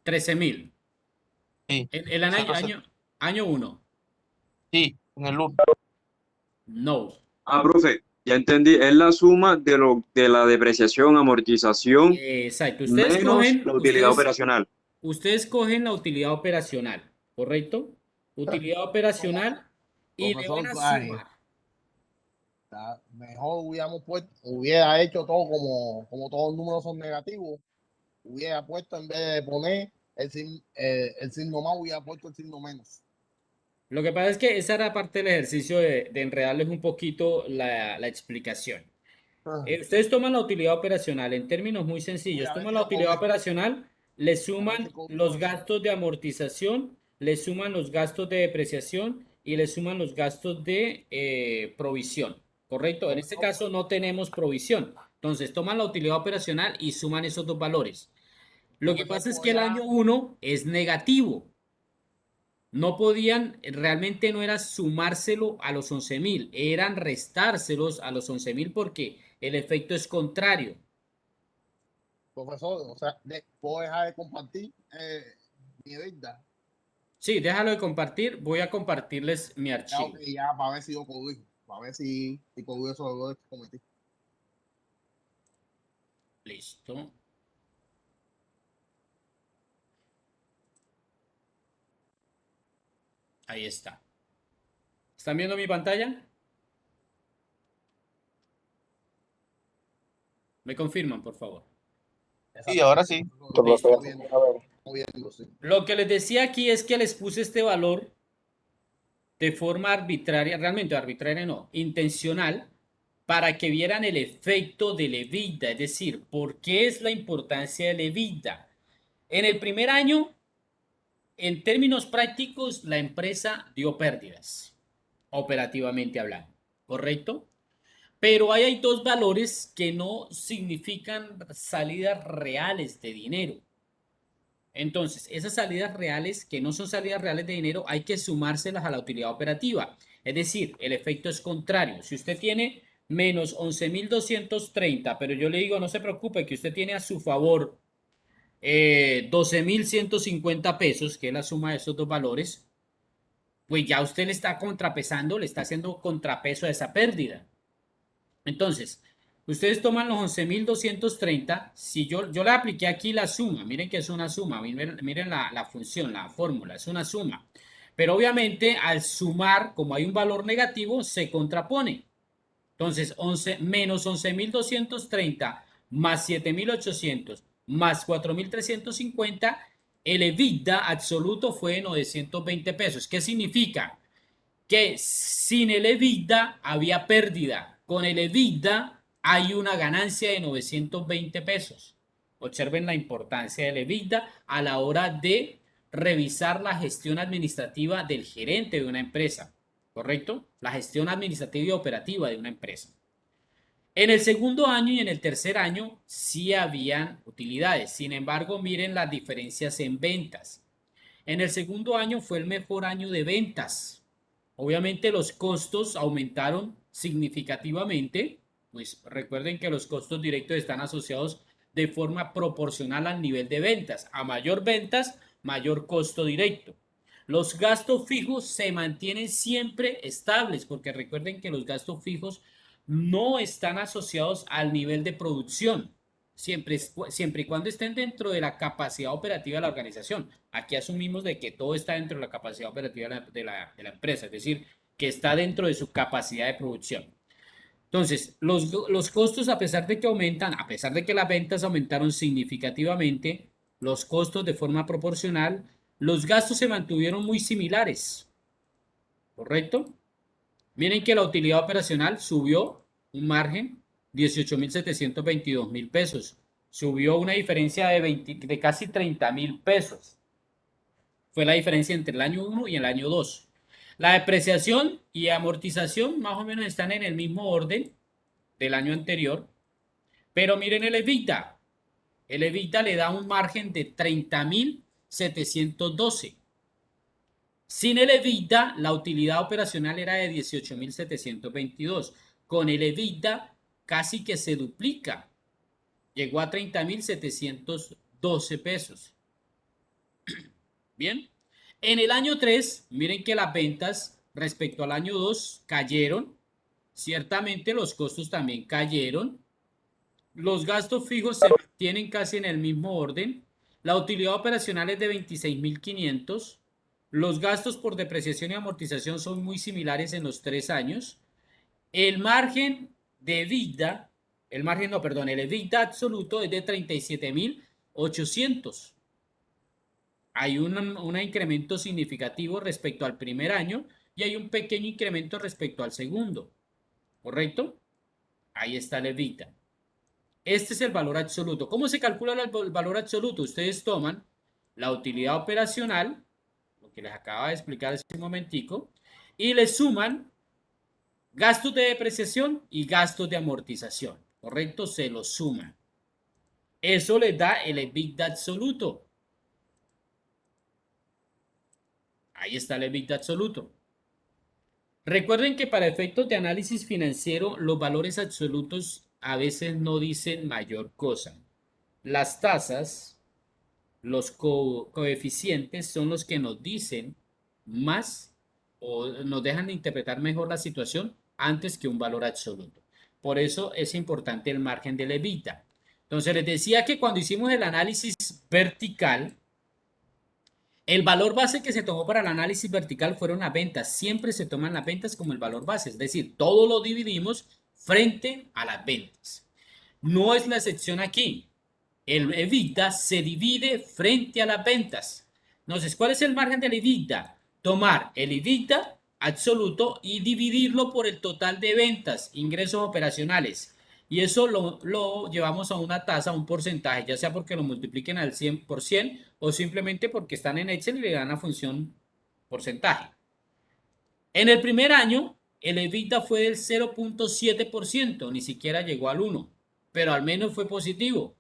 13.000. Sí, En el año 1. sí, en el 1. No. Profe, ya entendí, es la suma de la depreciación, amortización, Exacto. menos la utilidad operacional. Ustedes cogen la utilidad operacional, ¿correcto? Utilidad operacional y le van Profesor a Clay, sumar. mejor hubiera hecho todo como todos los números son negativos, hubiera puesto en vez de poner el signo más, hubiera puesto el signo menos. Lo que pasa es que esa era parte del ejercicio de enredarles un poquito la explicación. Ustedes toman la utilidad operacional en términos muy sencillos. A ver Toman si la lo utilidad corrijo. operacional, le A ver si suman corrijo los eso. gastos de amortización, le suman los gastos de depreciación y le suman los gastos de provisión. ¿Correcto? En este caso no tenemos provisión. Entonces toman la utilidad operacional y suman esos dos valores. Lo que pasa es que el año 1 es negativo. No podían, realmente no era sumárselo a los 11.000, eran restárselos a los 11.000 porque el efecto es contrario. Profesor, o sea, puedo dejar de compartir mi verdad. Sí, déjalo de compartir. Voy a compartirles mi archivo. Ya para ver si yo corrijo, para ver si corrijo esos errores que cometí. Listo. Ahí está. ¿Están viendo mi pantalla? ¿Me confirman, por favor? Sí, ahora sí. Listo. Sí. Lo que les decía aquí es que les puse este valor de forma arbitraria, realmente arbitraria no, intencional, para que vieran el efecto del EBITDA, es decir, ¿por qué es la importancia del EBITDA? En el primer año, en términos prácticos, la empresa dio pérdidas, operativamente hablando, ¿correcto? Pero ahí hay dos valores que no significan salidas reales de dinero. Entonces, esas salidas reales, que no son salidas reales de dinero, hay que sumárselas a la utilidad operativa. Es decir, el efecto es contrario. Si usted tiene menos 11.230, pero yo le digo, no se preocupe, que usted tiene a su favor 12.150 pesos, que es la suma de esos dos valores, pues ya usted le está contrapesando, le está haciendo contrapeso a esa pérdida. Entonces, ustedes toman los 11.230. Si yo le apliqué aquí la suma, miren que es una suma, miren la función, la fórmula, es una suma. Pero obviamente al sumar, como hay un valor negativo, se contrapone. Entonces, menos 11.230 más 7.800 más 4.350, el EBITDA absoluto fue de 920 pesos. ¿Qué significa? Que sin el EBITDA había pérdida. Con el EBITDA hay una ganancia de 920 pesos. Observen la importancia del EBITDA a la hora de revisar la gestión administrativa del gerente de una empresa, ¿correcto? La gestión administrativa y operativa de una empresa. En el segundo año y en el tercer año sí habían utilidades. Sin embargo, miren las diferencias en ventas. En el segundo año fue el mejor año de ventas. Obviamente los costos aumentaron significativamente, pues recuerden que los costos directos están asociados de forma proporcional al nivel de ventas. A mayor ventas, mayor costo directo. Los gastos fijos se mantienen siempre estables, porque recuerden que los gastos fijos no están asociados al nivel de producción, siempre y cuando estén dentro de la capacidad operativa de la organización. Aquí asumimos de que todo está dentro de la capacidad operativa de la empresa, es decir, que está dentro de su capacidad de producción. Entonces, los costos, a pesar de que aumentan, a pesar de que las ventas aumentaron significativamente, los costos de forma proporcional, los gastos se mantuvieron muy similares, ¿correcto? Miren que la utilidad operacional subió un margen 18.722.000 pesos. Subió una diferencia de casi 30.000 pesos. Fue la diferencia entre el año 1 y el año 2. La depreciación y amortización más o menos están en el mismo orden del año anterior. Pero miren el EBITDA. El EBITDA le da un margen de 30.712. Sin el EBITDA, la utilidad operacional era de 18.722. Con el EBITDA casi que se duplica. Llegó a 30.712 pesos. Bien. En el año 3, miren que las ventas respecto al año 2 cayeron. Ciertamente los costos también cayeron. Los gastos fijos se mantienen casi en el mismo orden. La utilidad operacional es de 26.500. Los gastos por depreciación y amortización son muy similares en los 3 años. El margen de EBITDA, el EBITDA absoluto es de 37.800. Hay un incremento significativo respecto al primer año y hay un pequeño incremento respecto al segundo. ¿Correcto? Ahí está el EBITDA. Este es el valor absoluto. ¿Cómo se calcula el valor absoluto? Ustedes toman la utilidad operacional, lo que les acaba de explicar hace un momentico, y le suman gastos de depreciación y gastos de amortización. ¿Correcto? Se los suman. Eso les da el EBITDA absoluto. Ahí está el EBITDA absoluto. Recuerden que para efectos de análisis financiero, los valores absolutos a veces no dicen mayor cosa. Las tasas, los coeficientes son los que nos dicen más o nos dejan de interpretar mejor la situación antes que un valor absoluto. Por eso es importante el margen del EBITDA. Entonces les decía que cuando hicimos el análisis vertical, el valor base que se tomó para el análisis vertical fueron las ventas. Siempre se toman las ventas como el valor base, es decir, todo lo dividimos frente a las ventas. No es la excepción aquí. El EBITDA se divide frente a las ventas. Entonces, ¿cuál es el margen del EBITDA? Tomar el EBITDA absoluto y dividirlo por el total de ventas, ingresos operacionales. Y eso lo llevamos a una tasa, a un porcentaje, ya sea porque lo multipliquen al 100% o simplemente porque están en Excel y le dan la función porcentaje. En el primer año, el EBITDA fue del 0.7%, ni siquiera llegó al 1%, pero al menos fue positivo,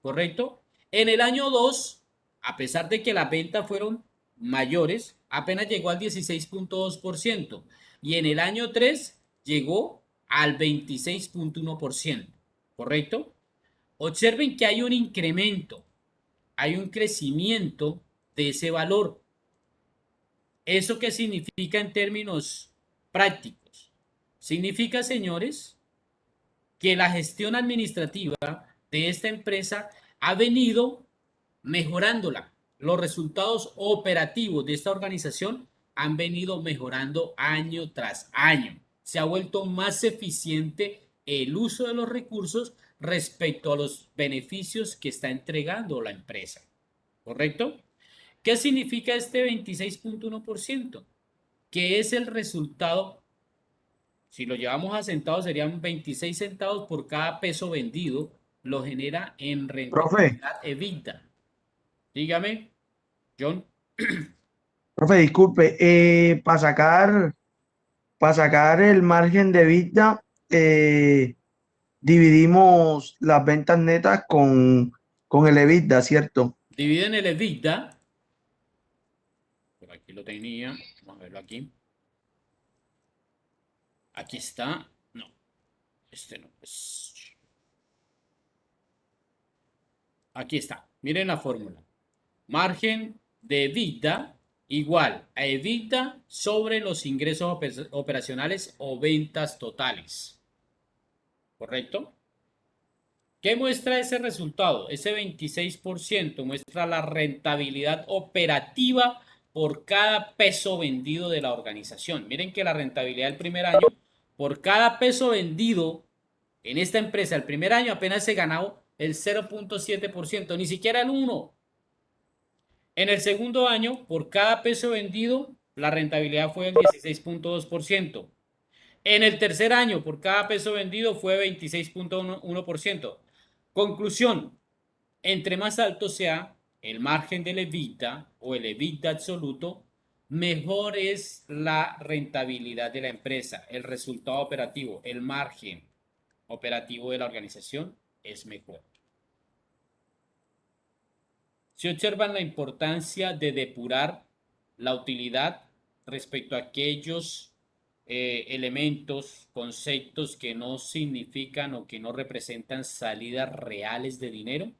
¿correcto? En el año 2, a pesar de que las ventas fueron mayores, apenas llegó al 16.2%, y en el año 3 llegó al 26.1%, ¿correcto? Observen que hay un incremento, hay un crecimiento de ese valor. ¿Eso qué significa en términos prácticos? Significa, señores, que la gestión administrativa de esta empresa ha venido mejorándola. Los resultados operativos de esta organización han venido mejorando año tras año. Se ha vuelto más eficiente el uso de los recursos respecto a los beneficios que está entregando la empresa. ¿Correcto? ¿Qué significa este 26.1%? Que es el resultado, si lo llevamos a centavos, serían 26 centavos por cada peso vendido, lo genera en rentabilidad EBITDA. Dígame, John. Profe, disculpe, para sacar el margen de EBITDA, dividimos las ventas netas con el EBITDA, ¿cierto? Dividen el EBITDA. Por aquí lo tenía. Vamos a verlo aquí. Aquí está. No. Este no. Aquí está. Miren la fórmula. Margen de EBITDA igual a EBITDA sobre los ingresos operacionales o ventas totales. ¿Correcto? ¿Qué muestra ese resultado? Ese 26% muestra la rentabilidad operativa por cada peso vendido de la organización. Miren que la rentabilidad del primer año, por cada peso vendido en esta empresa, el primer año apenas se ganó el 0.7%, ni siquiera el 1%. En el segundo año, por cada peso vendido, la rentabilidad fue el 16.2%. En el tercer año, por cada peso vendido, fue 26.1%. Conclusión, entre más alto sea el margen del EBITDA o el EBITDA absoluto, mejor es la rentabilidad de la empresa, el resultado operativo, el margen operativo de la organización es mejor. Si observan la importancia de depurar la utilidad respecto a aquellos elementos, conceptos que no significan o que no representan salidas reales de dinero?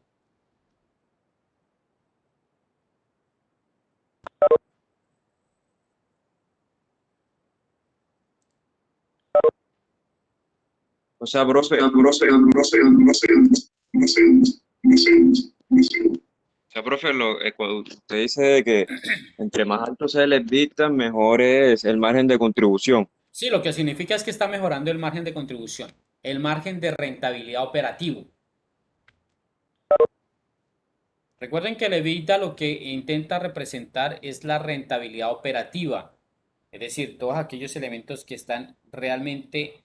O sea, profe, cuando usted dice de que entre más alto sea el EBITDA, mejor es el margen de contribución. Sí, lo que significa es que está mejorando el margen de contribución, el margen de rentabilidad operativo. Recuerden que el EBITDA lo que intenta representar es la rentabilidad operativa, es decir, todos aquellos elementos que están realmente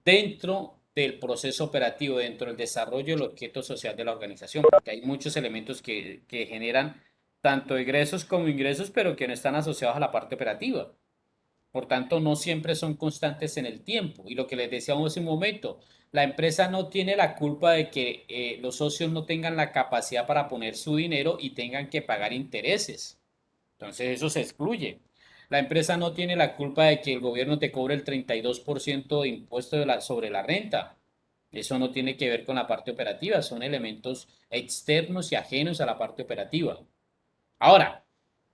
dentro del proceso operativo, dentro del desarrollo del objeto social de la organización, porque hay muchos elementos que generan tanto egresos como ingresos, pero que no están asociados a la parte operativa. Por tanto, no siempre son constantes en el tiempo. Y lo que les decía hace un momento, la empresa no tiene la culpa de que los socios no tengan la capacidad para poner su dinero y tengan que pagar intereses. Entonces, eso se excluye. La empresa no tiene la culpa de que el gobierno te cobre el 32% de impuesto sobre la renta. Eso no tiene que ver con la parte operativa, son elementos externos y ajenos a la parte operativa. Ahora,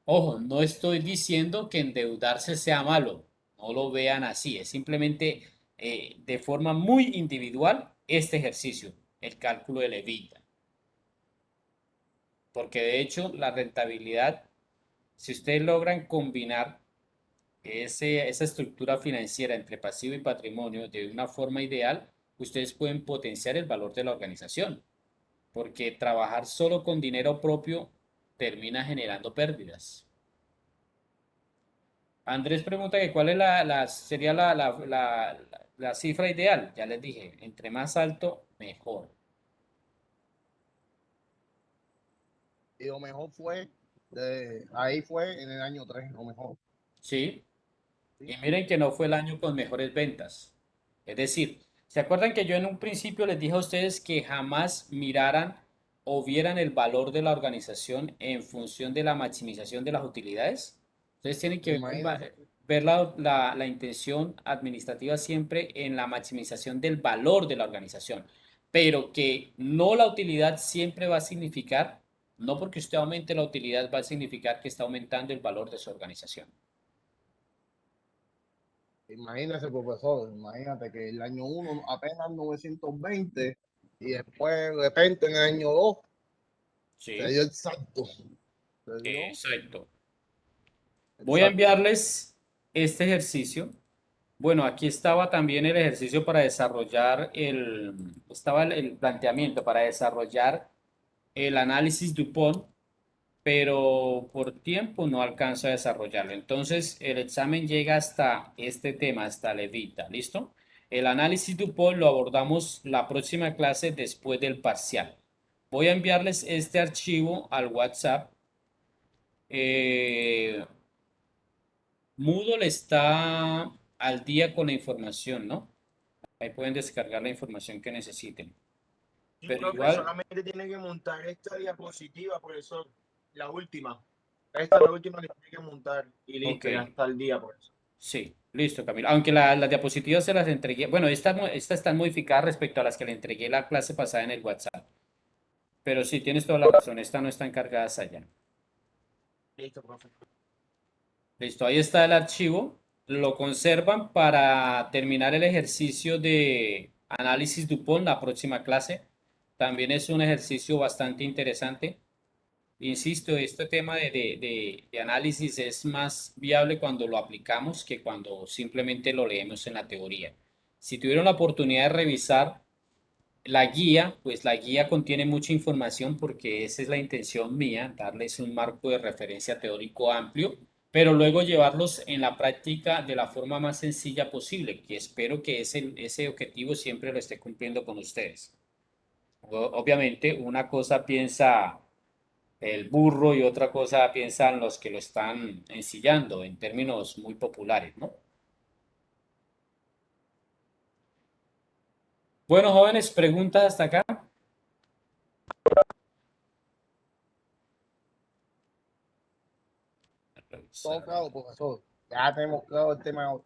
ojo, no estoy diciendo que endeudarse sea malo, no lo vean así, es simplemente de forma muy individual este ejercicio, el cálculo del EBITDA. Porque de hecho la rentabilidad, si ustedes logran combinar esa estructura financiera entre pasivo y patrimonio de una forma ideal, ustedes pueden potenciar el valor de la organización. Porque trabajar solo con dinero propio termina generando pérdidas. Andrés pregunta que cuál es sería la cifra ideal. Ya les dije, entre más alto, mejor. Y lo mejor fue, ahí fue en el año 3, lo mejor. ¿Sí? Y miren que no fue el año con mejores ventas. Es decir, ¿se acuerdan que yo en un principio les dije a ustedes que jamás miraran o vieran el valor de la organización en función de la maximización de las utilidades? Ustedes tienen que ver la intención administrativa siempre en la maximización del valor de la organización, pero que no la utilidad siempre va a significar, no porque usted aumente la utilidad va a significar que está aumentando el valor de su organización. Imagínese, profesor, imagínate que el año 1 apenas 920 y después de repente en el año 2 Sí. se dio el salto. Exacto. Voy a enviarles este ejercicio. Bueno, aquí estaba también el ejercicio para desarrollar estaba el planteamiento para desarrollar el análisis DuPont, pero por tiempo no alcanzo a desarrollarlo. Entonces, el examen llega hasta este tema, hasta Levita, ¿listo? El análisis DuPont lo abordamos la próxima clase después del parcial. Voy a enviarles este archivo al WhatsApp. Moodle está al día con la información, ¿no? Ahí pueden descargar la información que necesiten. Sí, Pero profe, igual, solamente tienen que montar esta diapositiva, profesor, la última. Esta es la última que tienen que montar y listo, ok. ya está el día, por eso. Sí, listo, Camilo. Aunque las diapositivas se las entregué, bueno, estas están modificadas respecto a las que le entregué la clase pasada en el WhatsApp. Pero sí, tienes toda la razón, estas no están cargadas allá. Listo, profe. Listo, ahí está el archivo. Lo conservan para terminar el ejercicio de análisis DuPont, la próxima clase. También es un ejercicio bastante interesante. Insisto, este tema de análisis es más viable cuando lo aplicamos que cuando simplemente lo leemos en la teoría. Si tuvieron la oportunidad de revisar la guía, pues la guía contiene mucha información porque esa es la intención mía, darles un marco de referencia teórico amplio, pero luego llevarlos en la práctica de la forma más sencilla posible, que espero que ese objetivo siempre lo esté cumpliendo con ustedes. Obviamente, una cosa piensa el burro y otra cosa piensan los que lo están ensillando en términos muy populares, ¿no? Bueno, jóvenes, preguntas hasta acá. Todo claro, profesor. Ya tenemos claro el tema ahora.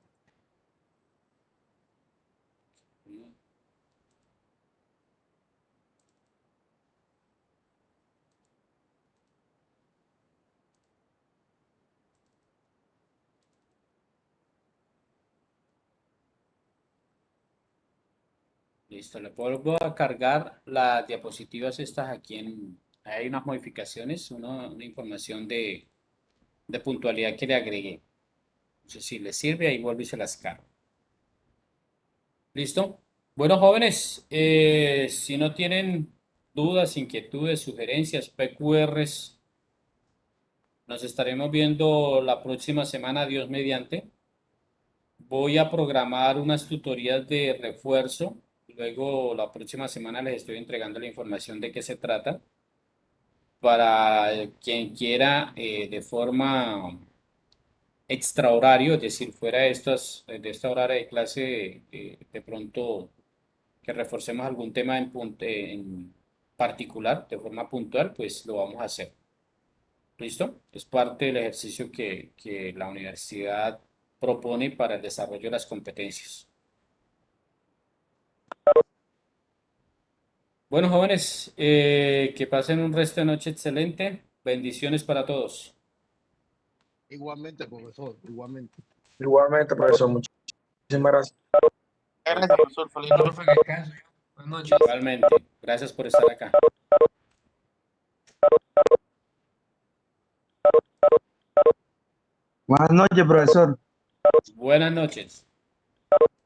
Listo, le vuelvo a cargar las diapositivas estas aquí hay unas modificaciones, una información de puntualidad que le agregué. No sé si les sirve, ahí vuelvo y se las cargo. ¿Listo? Bueno, jóvenes, si no tienen dudas, inquietudes, sugerencias, PQRs, nos estaremos viendo la próxima semana, Dios mediante. Voy a programar unas tutorías de refuerzo. Luego, la próxima semana les estoy entregando la información de qué se trata. Para quien quiera de forma extrahorario, es decir, fuera de esta hora de clase, de pronto que reforcemos algún tema en particular, de forma puntual, pues lo vamos a hacer. ¿Listo? Es parte del ejercicio que la universidad propone para el desarrollo de las competencias. Bueno, jóvenes, que pasen un resto de noche excelente. Bendiciones para todos. Igualmente, profesor, igualmente. Igualmente, profesor, muchísimas gracias. Gracias, profesor. Feliz noche. Profe, que descanse. Buenas noches. Igualmente. Gracias por estar acá. Buenas noches, profesor. Buenas noches.